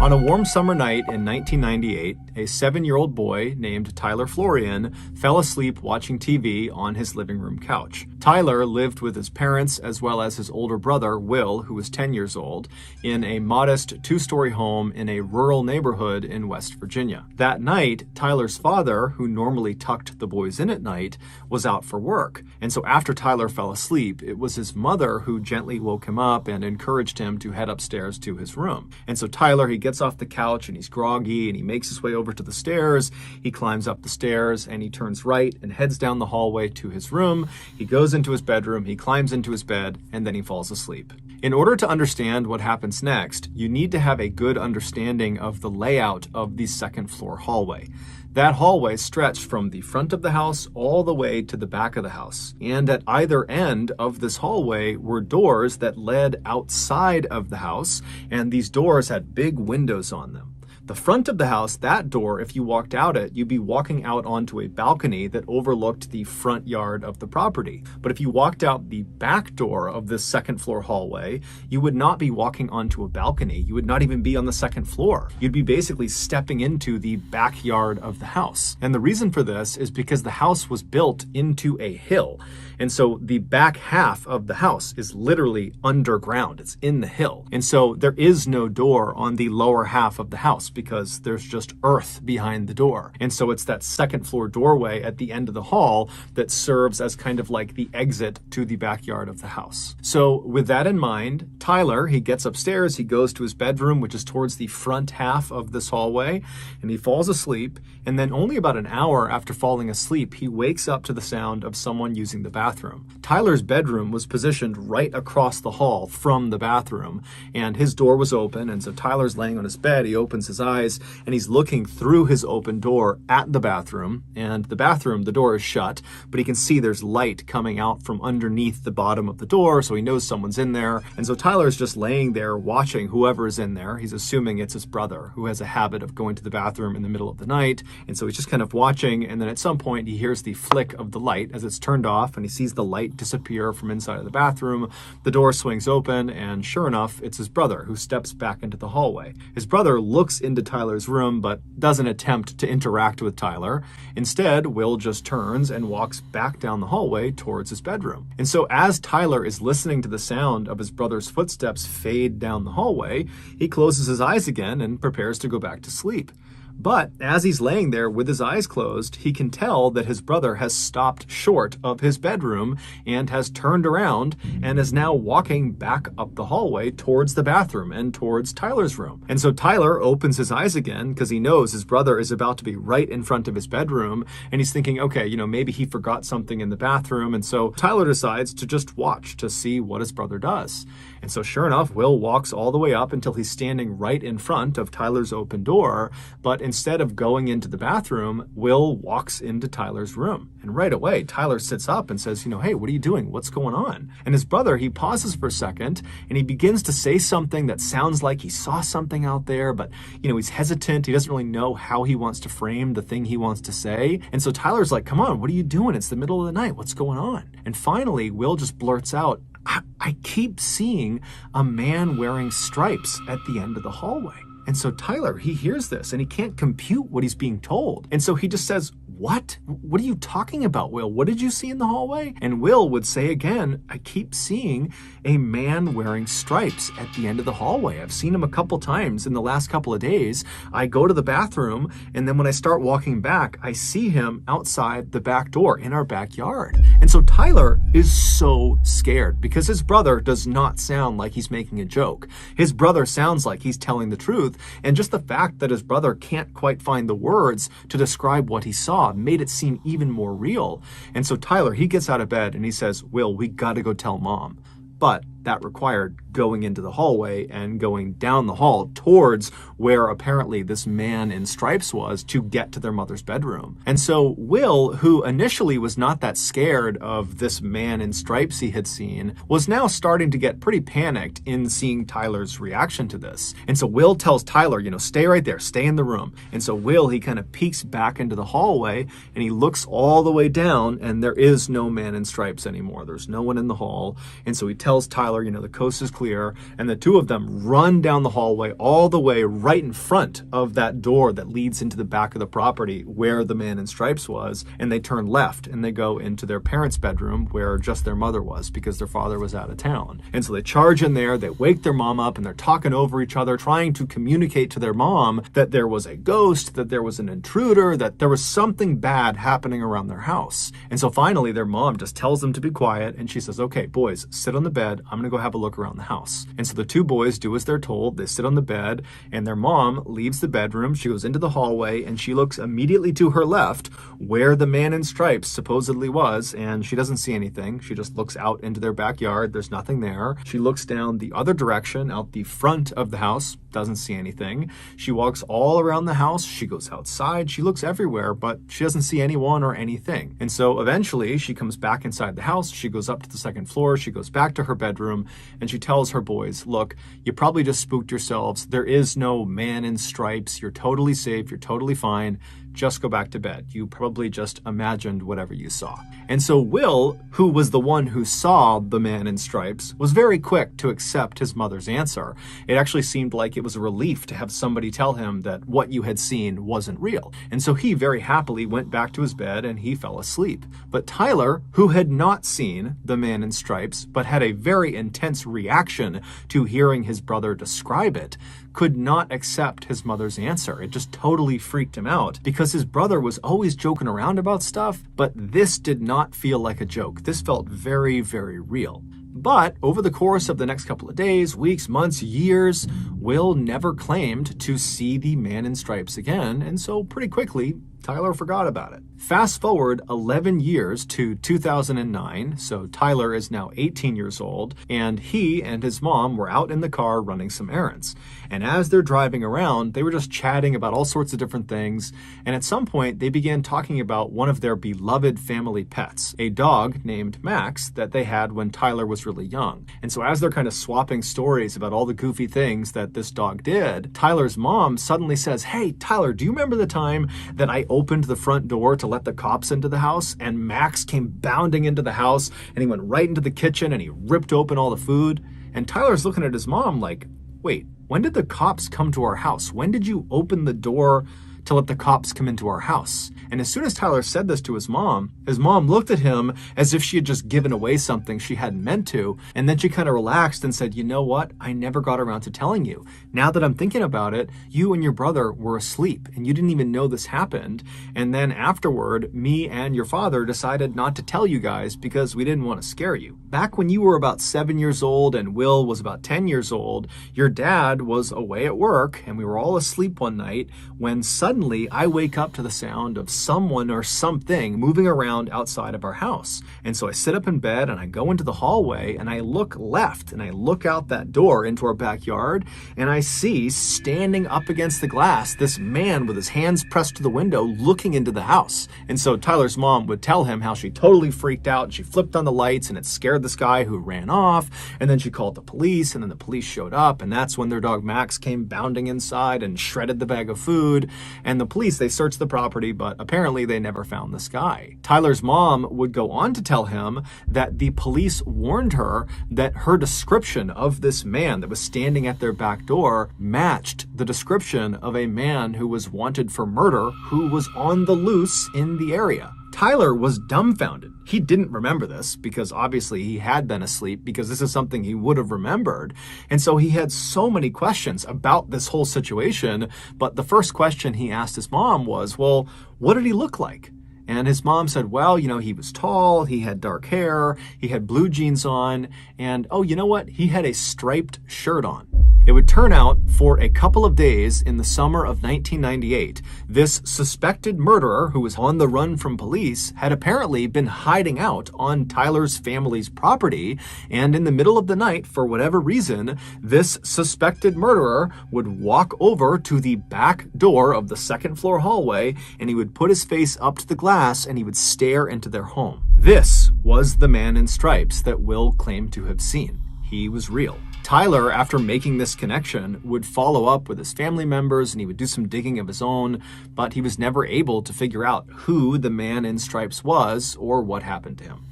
On a warm summer night in 1998, a 7-year-old boy named Tyler Florian fell asleep watching TV on his living room couch. Tyler lived with his parents as well as his older brother, Will, who was 10 years old, in a modest 2-story home in a rural neighborhood in West Virginia. That night, Tyler's father, who normally tucked the boys in at night, was out for work. And so after Tyler fell asleep, it was his mother who gently woke him up and encouraged him to head upstairs to his room. And so Tyler, he gets off the couch and he's groggy and he makes his way over to the stairs. He climbs up the stairs and he turns right and heads down the hallway to his room. He goes into his bedroom, he climbs into his bed, and then he falls asleep. In order to understand what happens next, you need to have a good understanding of the layout of the second floor hallway. That hallway stretched from the front of the house all the way to the back of the house. And at either end of this hallway were doors that led outside of the house, and these doors had big windows on them. The front of the house, that door, if you walked out it, you'd be walking out onto a balcony that overlooked the front yard of the property. But if you walked out the back door of this second floor hallway, you would not be walking onto a balcony. You would not even be on the second floor. You'd be basically stepping into the backyard of the house. And the reason for this is because the house was built into a hill. And so the back half of the house is literally underground. It's in the hill. And so there is no door on the lower half of the house because there's just earth behind the door. And so it's that second floor doorway at the end of the hall that serves as kind of like the exit to the backyard of the house. So with that in mind, Tyler, he gets upstairs, he goes to his bedroom, which is towards the front half of this hallway, and he falls asleep. And then only about an hour after falling asleep, he wakes up to the sound of someone using the bathroom. Tyler's bedroom was positioned right across the hall from the bathroom, and his door was open. And so Tyler's laying on his bed, he opens his eyes, and he's looking through his open door at the bathroom. And the bathroom, the door is shut, but he can see there's light coming out from underneath the bottom of the door, so he knows someone's in there. And so Tyler's just laying there watching whoever is in there. He's assuming it's his brother, who has a habit of going to the bathroom in the middle of the night. And so he's just kind of watching, and then at some point he hears the flick of the light as it's turned off, and he sees the light disappear from inside of the bathroom. The door swings open, and sure enough, it's his brother who steps back into the hallway. His brother looks into Tyler's room, but doesn't attempt to interact with Tyler. Instead, Will just turns and walks back down the hallway towards his bedroom. And so as Tyler is listening to the sound of his brother's footsteps fade down the hallway, he closes his eyes again and prepares to go back to sleep. But as he's laying there with his eyes closed, he can tell that his brother has stopped short of his bedroom and has turned around and is now walking back up the hallway towards the bathroom and towards Tyler's room. And so Tyler opens his eyes again because he knows his brother is about to be right in front of his bedroom, and he's thinking, okay, maybe he forgot something in the bathroom. And so Tyler decides to just watch to see what his brother does. And so sure enough, Will walks all the way up until he's standing right in front of Tyler's open door, but instead of going into the bathroom, Will walks into Tyler's room. And right away, Tyler sits up and says, hey, what are you doing? What's going on? And his brother, he pauses for a second and he begins to say something that sounds like he saw something out there, but he's hesitant. He doesn't really know how he wants to frame the thing he wants to say. And so Tyler's like, come on, what are you doing? It's the middle of the night. What's going on? And finally, Will just blurts out, I keep seeing a man wearing stripes at the end of the hallway. And so Tyler, he hears this and he can't compute what he's being told. And so he just says, what? What are you talking about, Will? What did you see in the hallway? And Will would say again, I keep seeing a man wearing stripes at the end of the hallway. I've seen him a couple times in the last couple of days. I go to the bathroom, and then when I start walking back, I see him outside the back door in our backyard. And so Tyler is so scared because his brother does not sound like he's making a joke. His brother sounds like he's telling the truth. And just the fact that his brother can't quite find the words to describe what he saw made it seem even more real. And so Tyler, he gets out of bed and he says, Will, we got to go tell Mom. But that required going into the hallway and going down the hall towards where apparently this man in stripes was to get to their mother's bedroom. And so Will, who initially was not that scared of this man in stripes he had seen, was now starting to get pretty panicked in seeing Tyler's reaction to this. And so Will tells Tyler, stay right there, stay in the room. And so Will, he kind of peeks back into the hallway and he looks all the way down, and there is no man in stripes anymore. There's no one in the hall. And so he tells Tyler Tyler, the coast is clear, and the two of them run down the hallway all the way right in front of that door that leads into the back of the property where the man in stripes was, and they turn left and they go into their parents' bedroom where just their mother was because their father was out of town. And so they charge in there, they wake their mom up, and they're talking over each other, trying to communicate to their mom that there was a ghost, that there was an intruder, that there was something bad happening around their house. And so finally their mom just tells them to be quiet, and she says, okay, boys, sit on the bed. I'm gonna go have a look around the house. And so the two boys do as they're told. They sit on the bed, and their mom leaves the bedroom. She goes into the hallway, and she looks immediately to her left where the man in stripes supposedly was, and she doesn't see anything. She just looks out into their backyard. There's nothing there. She looks down the other direction, out the front of the house, doesn't see anything. She walks all around the house. She goes outside. She looks everywhere, but she doesn't see anyone or anything. And so eventually she comes back inside the house. She goes up to the second floor. She goes back to her bedroom, and she tells her boys, look, you probably just spooked yourselves. There is no man in stripes. You're totally safe. You're totally fine. Just go back to bed. You probably just imagined whatever you saw. And so Will, who was the one who saw the man in stripes, was very quick to accept his mother's answer. It actually seemed like it was a relief to have somebody tell him that what you had seen wasn't real. And so he very happily went back to his bed and he fell asleep. But Tyler, who had not seen the man in stripes, but had a very intense reaction to hearing his brother describe it, could not accept his mother's answer. It just totally freaked him out because his brother was always joking around about stuff, but this did not feel like a joke. This felt very, very real. But over the course of the next couple of days, weeks, months, years, Will never claimed to see the man in stripes again, and so pretty quickly, Tyler forgot about it. Fast forward 11 years to 2009, so Tyler is now 18 years old, and he and his mom were out in the car running some errands. And as they're driving around, they were just chatting about all sorts of different things, and at some point they began talking about one of their beloved family pets, a dog named Max that they had when Tyler was really young. And so as they're kind of swapping stories about all the goofy things that this dog did, Tyler's mom suddenly says, hey, Tyler, do you remember the time that I opened the front door to let the cops into the house, and Max came bounding into the house, and he went right into the kitchen and he ripped open all the food? And Tyler's looking at his mom like, wait, when did the cops come to our house? When did you open the door to let the cops come into our house? And as soon as Tyler said this to his mom looked at him as if she had just given away something she hadn't meant to. And then she kind of relaxed and said, you know what? I never got around to telling you. Now that I'm thinking about it, you and your brother were asleep and you didn't even know this happened. And then afterward, me and your father decided not to tell you guys because we didn't want to scare you. Back when you were about 7 years old and Will was about 10 years old, your dad was away at work and we were all asleep one night when suddenly I wake up to the sound of someone or something moving around outside of our house. And so I sit up in bed and I go into the hallway and I look left and I look out that door into our backyard and I see standing up against the glass this man with his hands pressed to the window looking into the house. And so Tyler's mom would tell him how she totally freaked out. She flipped on the lights and it scared this guy who ran off. And then she called the police and then the police showed up, and that's when their dog Max came bounding inside and shredded the bag of food. And the police, they searched the property, but apparently they never found this guy. Tyler's mom would go on to tell him that the police warned her that her description of this man that was standing at their back door matched the description of a man who was wanted for murder who was on the loose in the area. Tyler was dumbfounded. He didn't remember this because obviously he had been asleep, because this is something he would have remembered. And so he had so many questions about this whole situation. But the first question he asked his mom was, well, what did he look like? And his mom said, well, he was tall, he had dark hair, he had blue jeans on, and oh, you know what? He had a striped shirt on. It would turn out, for a couple of days in the summer of 1998, this suspected murderer who was on the run from police had apparently been hiding out on Tyler's family's property, and in the middle of the night, for whatever reason, this suspected murderer would walk over to the back door of the second floor hallway, and he would put his face up to the glass and he would stare into their home. This was the man in stripes that Will claimed to have seen. He was real. Tyler, after making this connection, would follow up with his family members and he would do some digging of his own, but he was never able to figure out who the man in stripes was or what happened to him.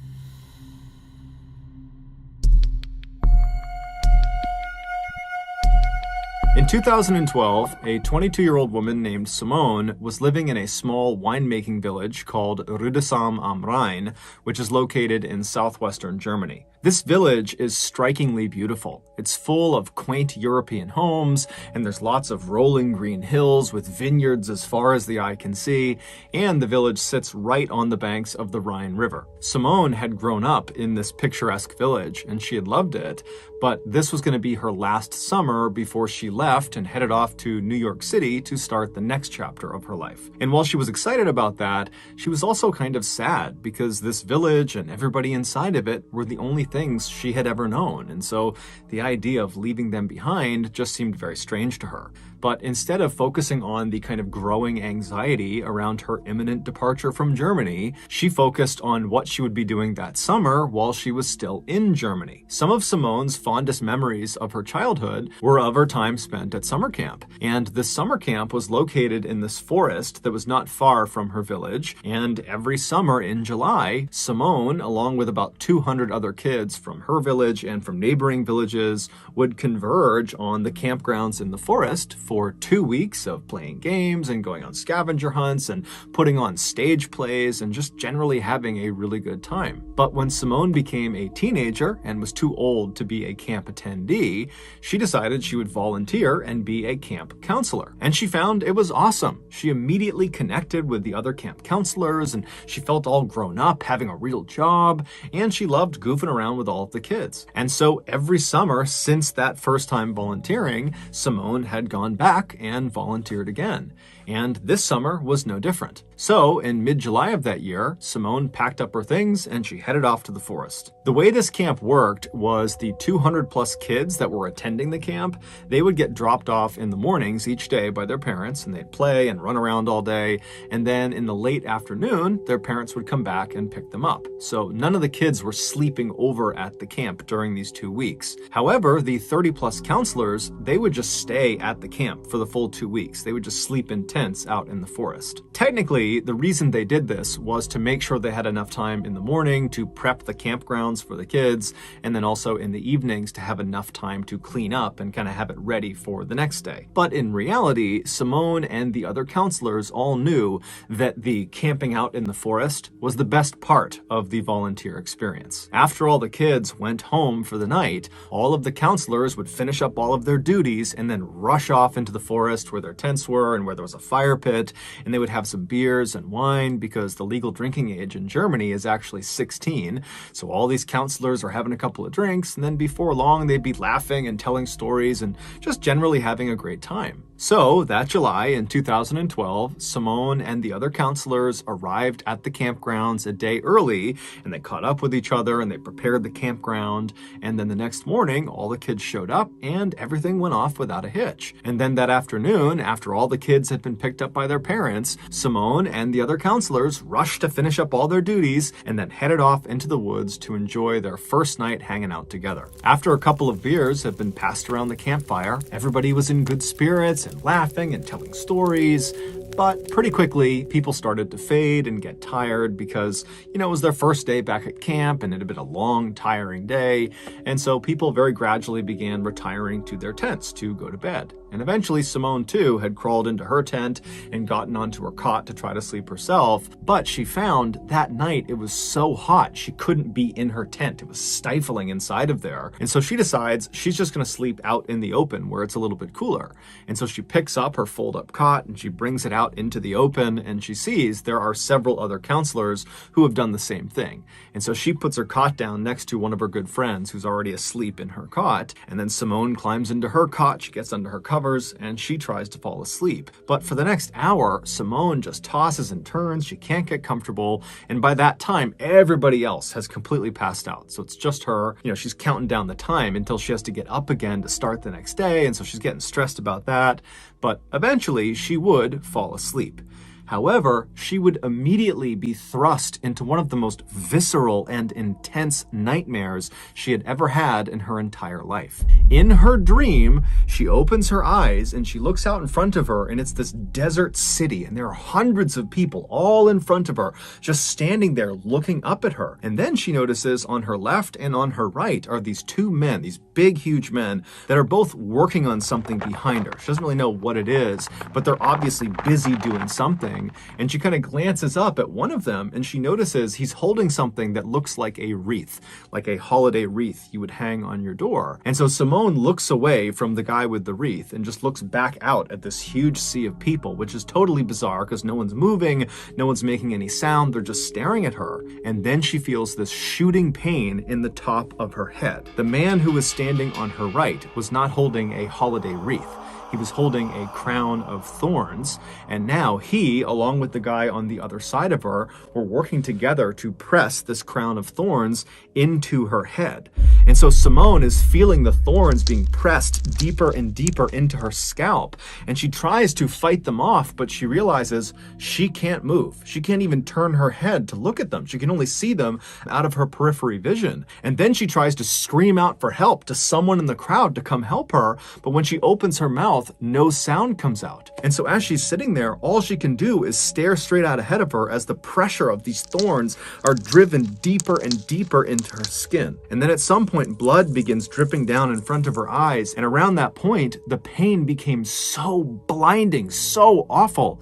In 2012, a 22-year-old woman named Simone was living in a small winemaking village called Rüdesheim am Rhein, which is located in southwestern Germany. This village is strikingly beautiful. It's full of quaint European homes, and there's lots of rolling green hills with vineyards as far as the eye can see, and the village sits right on the banks of the Rhine River. Simone had grown up in this picturesque village, and she had loved it, but this was going to be her last summer before she left and headed off to New York City to start the next chapter of her life. And while she was excited about that, she was also kind of sad because this village and everybody inside of it were the only things she had ever known. And so the idea of leaving them behind just seemed very strange to her. But instead of focusing on the kind of growing anxiety around her imminent departure from Germany, she focused on what she would be doing that summer while she was still in Germany. Some of Simone's fondest memories of her childhood were of her time spent at summer camp. And this summer camp was located in this forest that was not far from her village. And every summer in July, Simone, along with about 200 other kids from her village and from neighboring villages, would converge on the campgrounds in the forest for 2 weeks of playing games and going on scavenger hunts and putting on stage plays and just generally having a really good time. But when Simone became a teenager and was too old to be a camp attendee, she decided she would volunteer and be a camp counselor. And she found it was awesome. She immediately connected with the other camp counselors, and she felt all grown up, having a real job, and she loved goofing around with all of the kids. And so every summer since that first time volunteering, Simone had gone back and volunteered again. And this summer was no different. So in mid-July of that year, Simone packed up her things and she headed off to the forest. The way this camp worked was the 200 plus kids that were attending the camp, they would get dropped off in the mornings each day by their parents, and they'd play and run around all day. And then in the late afternoon, their parents would come back and pick them up. So none of the kids were sleeping over at the camp during these 2 weeks. However, the 30 plus counselors, they would just stay at the camp for the full 2 weeks. They would just sleep in tents out in the forest. Technically, the reason they did this was to make sure they had enough time in the morning to prep the campgrounds for the kids, and then also in the evenings to have enough time to clean up and kind of have it ready for the next day. But in reality, Simone and the other counselors all knew that the camping out in the forest was the best part of the volunteer experience. After all the kids went home for the night, all of the counselors would finish up all of their duties and then rush off into the forest where their tents were and where there was a fire pit, and they would have some beers and wine because the legal drinking age in Germany is actually 16. So all these counselors are having a couple of drinks, and then before long they'd be laughing and telling stories and just generally having a great time. So that July in 2012, Simone and the other counselors arrived at the campgrounds a day early, and they caught up with each other and they prepared the campground. And then the next morning, all the kids showed up and everything went off without a hitch. And then that afternoon, after all the kids had been picked up by their parents, Simone and the other counselors rushed to finish up all their duties and then headed off into the woods to enjoy their first night hanging out together. After a couple of beers had been passed around the campfire, everybody was in good spirits and laughing and telling stories. But pretty quickly, people started to fade and get tired because, it was their first day back at camp and it had been a long, tiring day. And so people very gradually began retiring to their tents to go to bed. And eventually Simone, too, had crawled into her tent and gotten onto her cot to try to sleep herself. But she found that night it was so hot she couldn't be in her tent. It was stifling inside of there. And so she decides she's just going to sleep out in the open where it's a little bit cooler. And so she picks up her fold-up cot and she brings it out into the open, and she sees there are several other counselors who have done the same thing. And so she puts her cot down next to one of her good friends who's already asleep in her cot. And then Simone climbs into her cot, she gets under her covers, and she tries to fall asleep. But for the next hour, Simone just tosses and turns, she can't get comfortable, and by that time, everybody else has completely passed out. So it's just her, she's counting down the time until she has to get up again to start the next day, and so she's getting stressed about that. But eventually, she would fall asleep. However, she would immediately be thrust into one of the most visceral and intense nightmares she had ever had in her entire life. In her dream, she opens her eyes and she looks out in front of her, and it's this desert city, and there are hundreds of people all in front of her, just standing there looking up at her. And then she notices on her left and on her right are these two men, these big, huge men that are both working on something behind her. She doesn't really know what it is, but they're obviously busy doing something. And she kind of glances up at one of them and she notices he's holding something that looks like a wreath, like a holiday wreath you would hang on your door. And so Simone looks away from the guy with the wreath and just looks back out at this huge sea of people, which is totally bizarre because no one's moving, no one's making any sound, they're just staring at her. And then she feels this shooting pain in the top of her head. The man who was standing on her right was not holding a holiday wreath. He was holding a crown of thorns, and now he, along with the guy on the other side of her, were working together to press this crown of thorns into her head. And so Simone is feeling the thorns being pressed deeper and deeper into her scalp, and she tries to fight them off, but she realizes she can't move. She can't even turn her head to look at them. She can only see them out of her periphery vision. And then she tries to scream out for help to someone in the crowd to come help her, but when she opens her mouth, no sound comes out. And so as she's sitting there, all she can do is stare straight out ahead of her as the pressure of these thorns are driven deeper and deeper into her skin. And then at some point, blood begins dripping down in front of her eyes. And around that point, the pain became so blinding, so awful,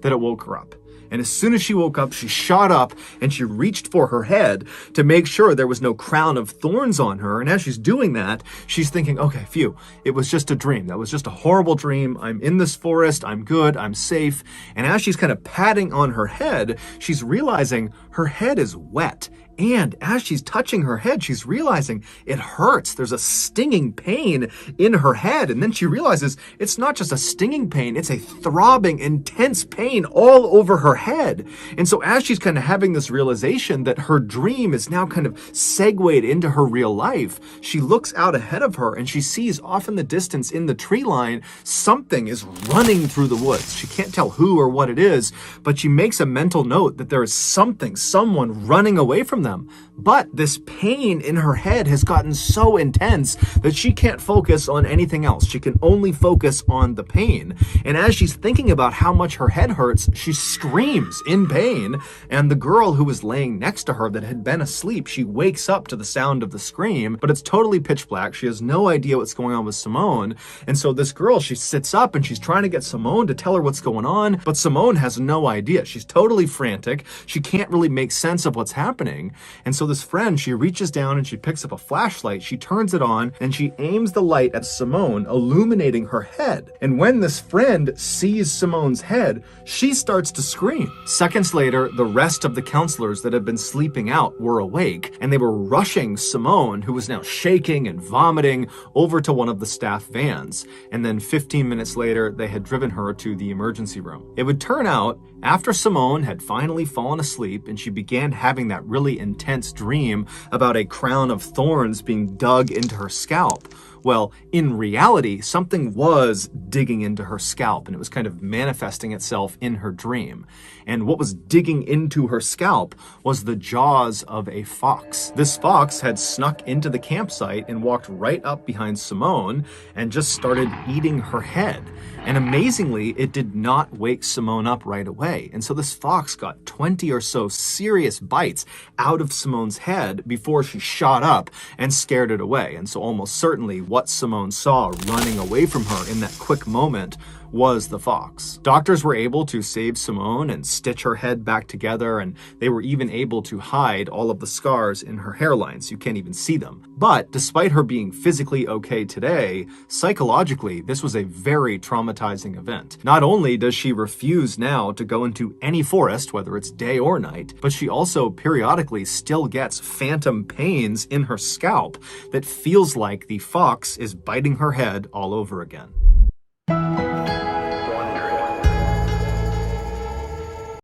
that it woke her up. And as soon as she woke up, she shot up and she reached for her head to make sure there was no crown of thorns on her. And as she's doing that, she's thinking, okay, phew, it was just a dream. That was just a horrible dream. I'm in this forest. I'm good. I'm safe. And as she's kind of patting on her head, she's realizing her head is wet. And as she's touching her head, she's realizing it hurts. There's a stinging pain in her head. And then she realizes it's not just a stinging pain, it's a throbbing, intense pain all over her head. And so as she's kind of having this realization that her dream is now kind of segued into her real life, she looks out ahead of her and she sees off in the distance in the tree line, something is running through the woods. She can't tell who or what it is, but she makes a mental note that there is someone running away from them. But this pain in her head has gotten so intense that she can't focus on anything else. She can only focus on the pain. And as she's thinking about how much her head hurts, she screams in pain. And the girl who was laying next to her that had been asleep, she wakes up to the sound of the scream, but it's totally pitch black. She has no idea what's going on with Simone. And so this girl, she sits up and she's trying to get Simone to tell her what's going on, but Simone has no idea. She's totally frantic. She can't really make sense of what's happening. And so this friend, she reaches down and she picks up a flashlight, she turns it on, and she aims the light at Simone, illuminating her head. And when this friend sees Simone's head, she starts to scream. Seconds later, the rest of the counselors that had been sleeping out were awake, and they were rushing Simone, who was now shaking and vomiting, over to one of the staff vans. And then 15 minutes later, they had driven her to the emergency room. It would turn out, after Simone had finally fallen asleep and she began having that really intense dream about a crown of thorns being dug into her scalp, well, in reality, something was digging into her scalp and it was kind of manifesting itself in her dream. And what was digging into her scalp was the jaws of a fox. This fox had snuck into the campsite and walked right up behind Simone and just started eating her head. And amazingly, it did not wake Simone up right away. And so this fox got 20 or so serious bites out of Simone's head before she shot up and scared it away. And so almost certainly what Simone saw running away from her in that quick moment was the fox. Doctors were able to save Simone and stitch her head back together, and they were even able to hide all of the scars in her hairline so you can't even see them. But despite her being physically okay today, psychologically, this was a very traumatizing event. Not only does she refuse now to go into any forest, whether it's day or night, but she also periodically still gets phantom pains in her scalp that feels like the fox is biting her head all over again.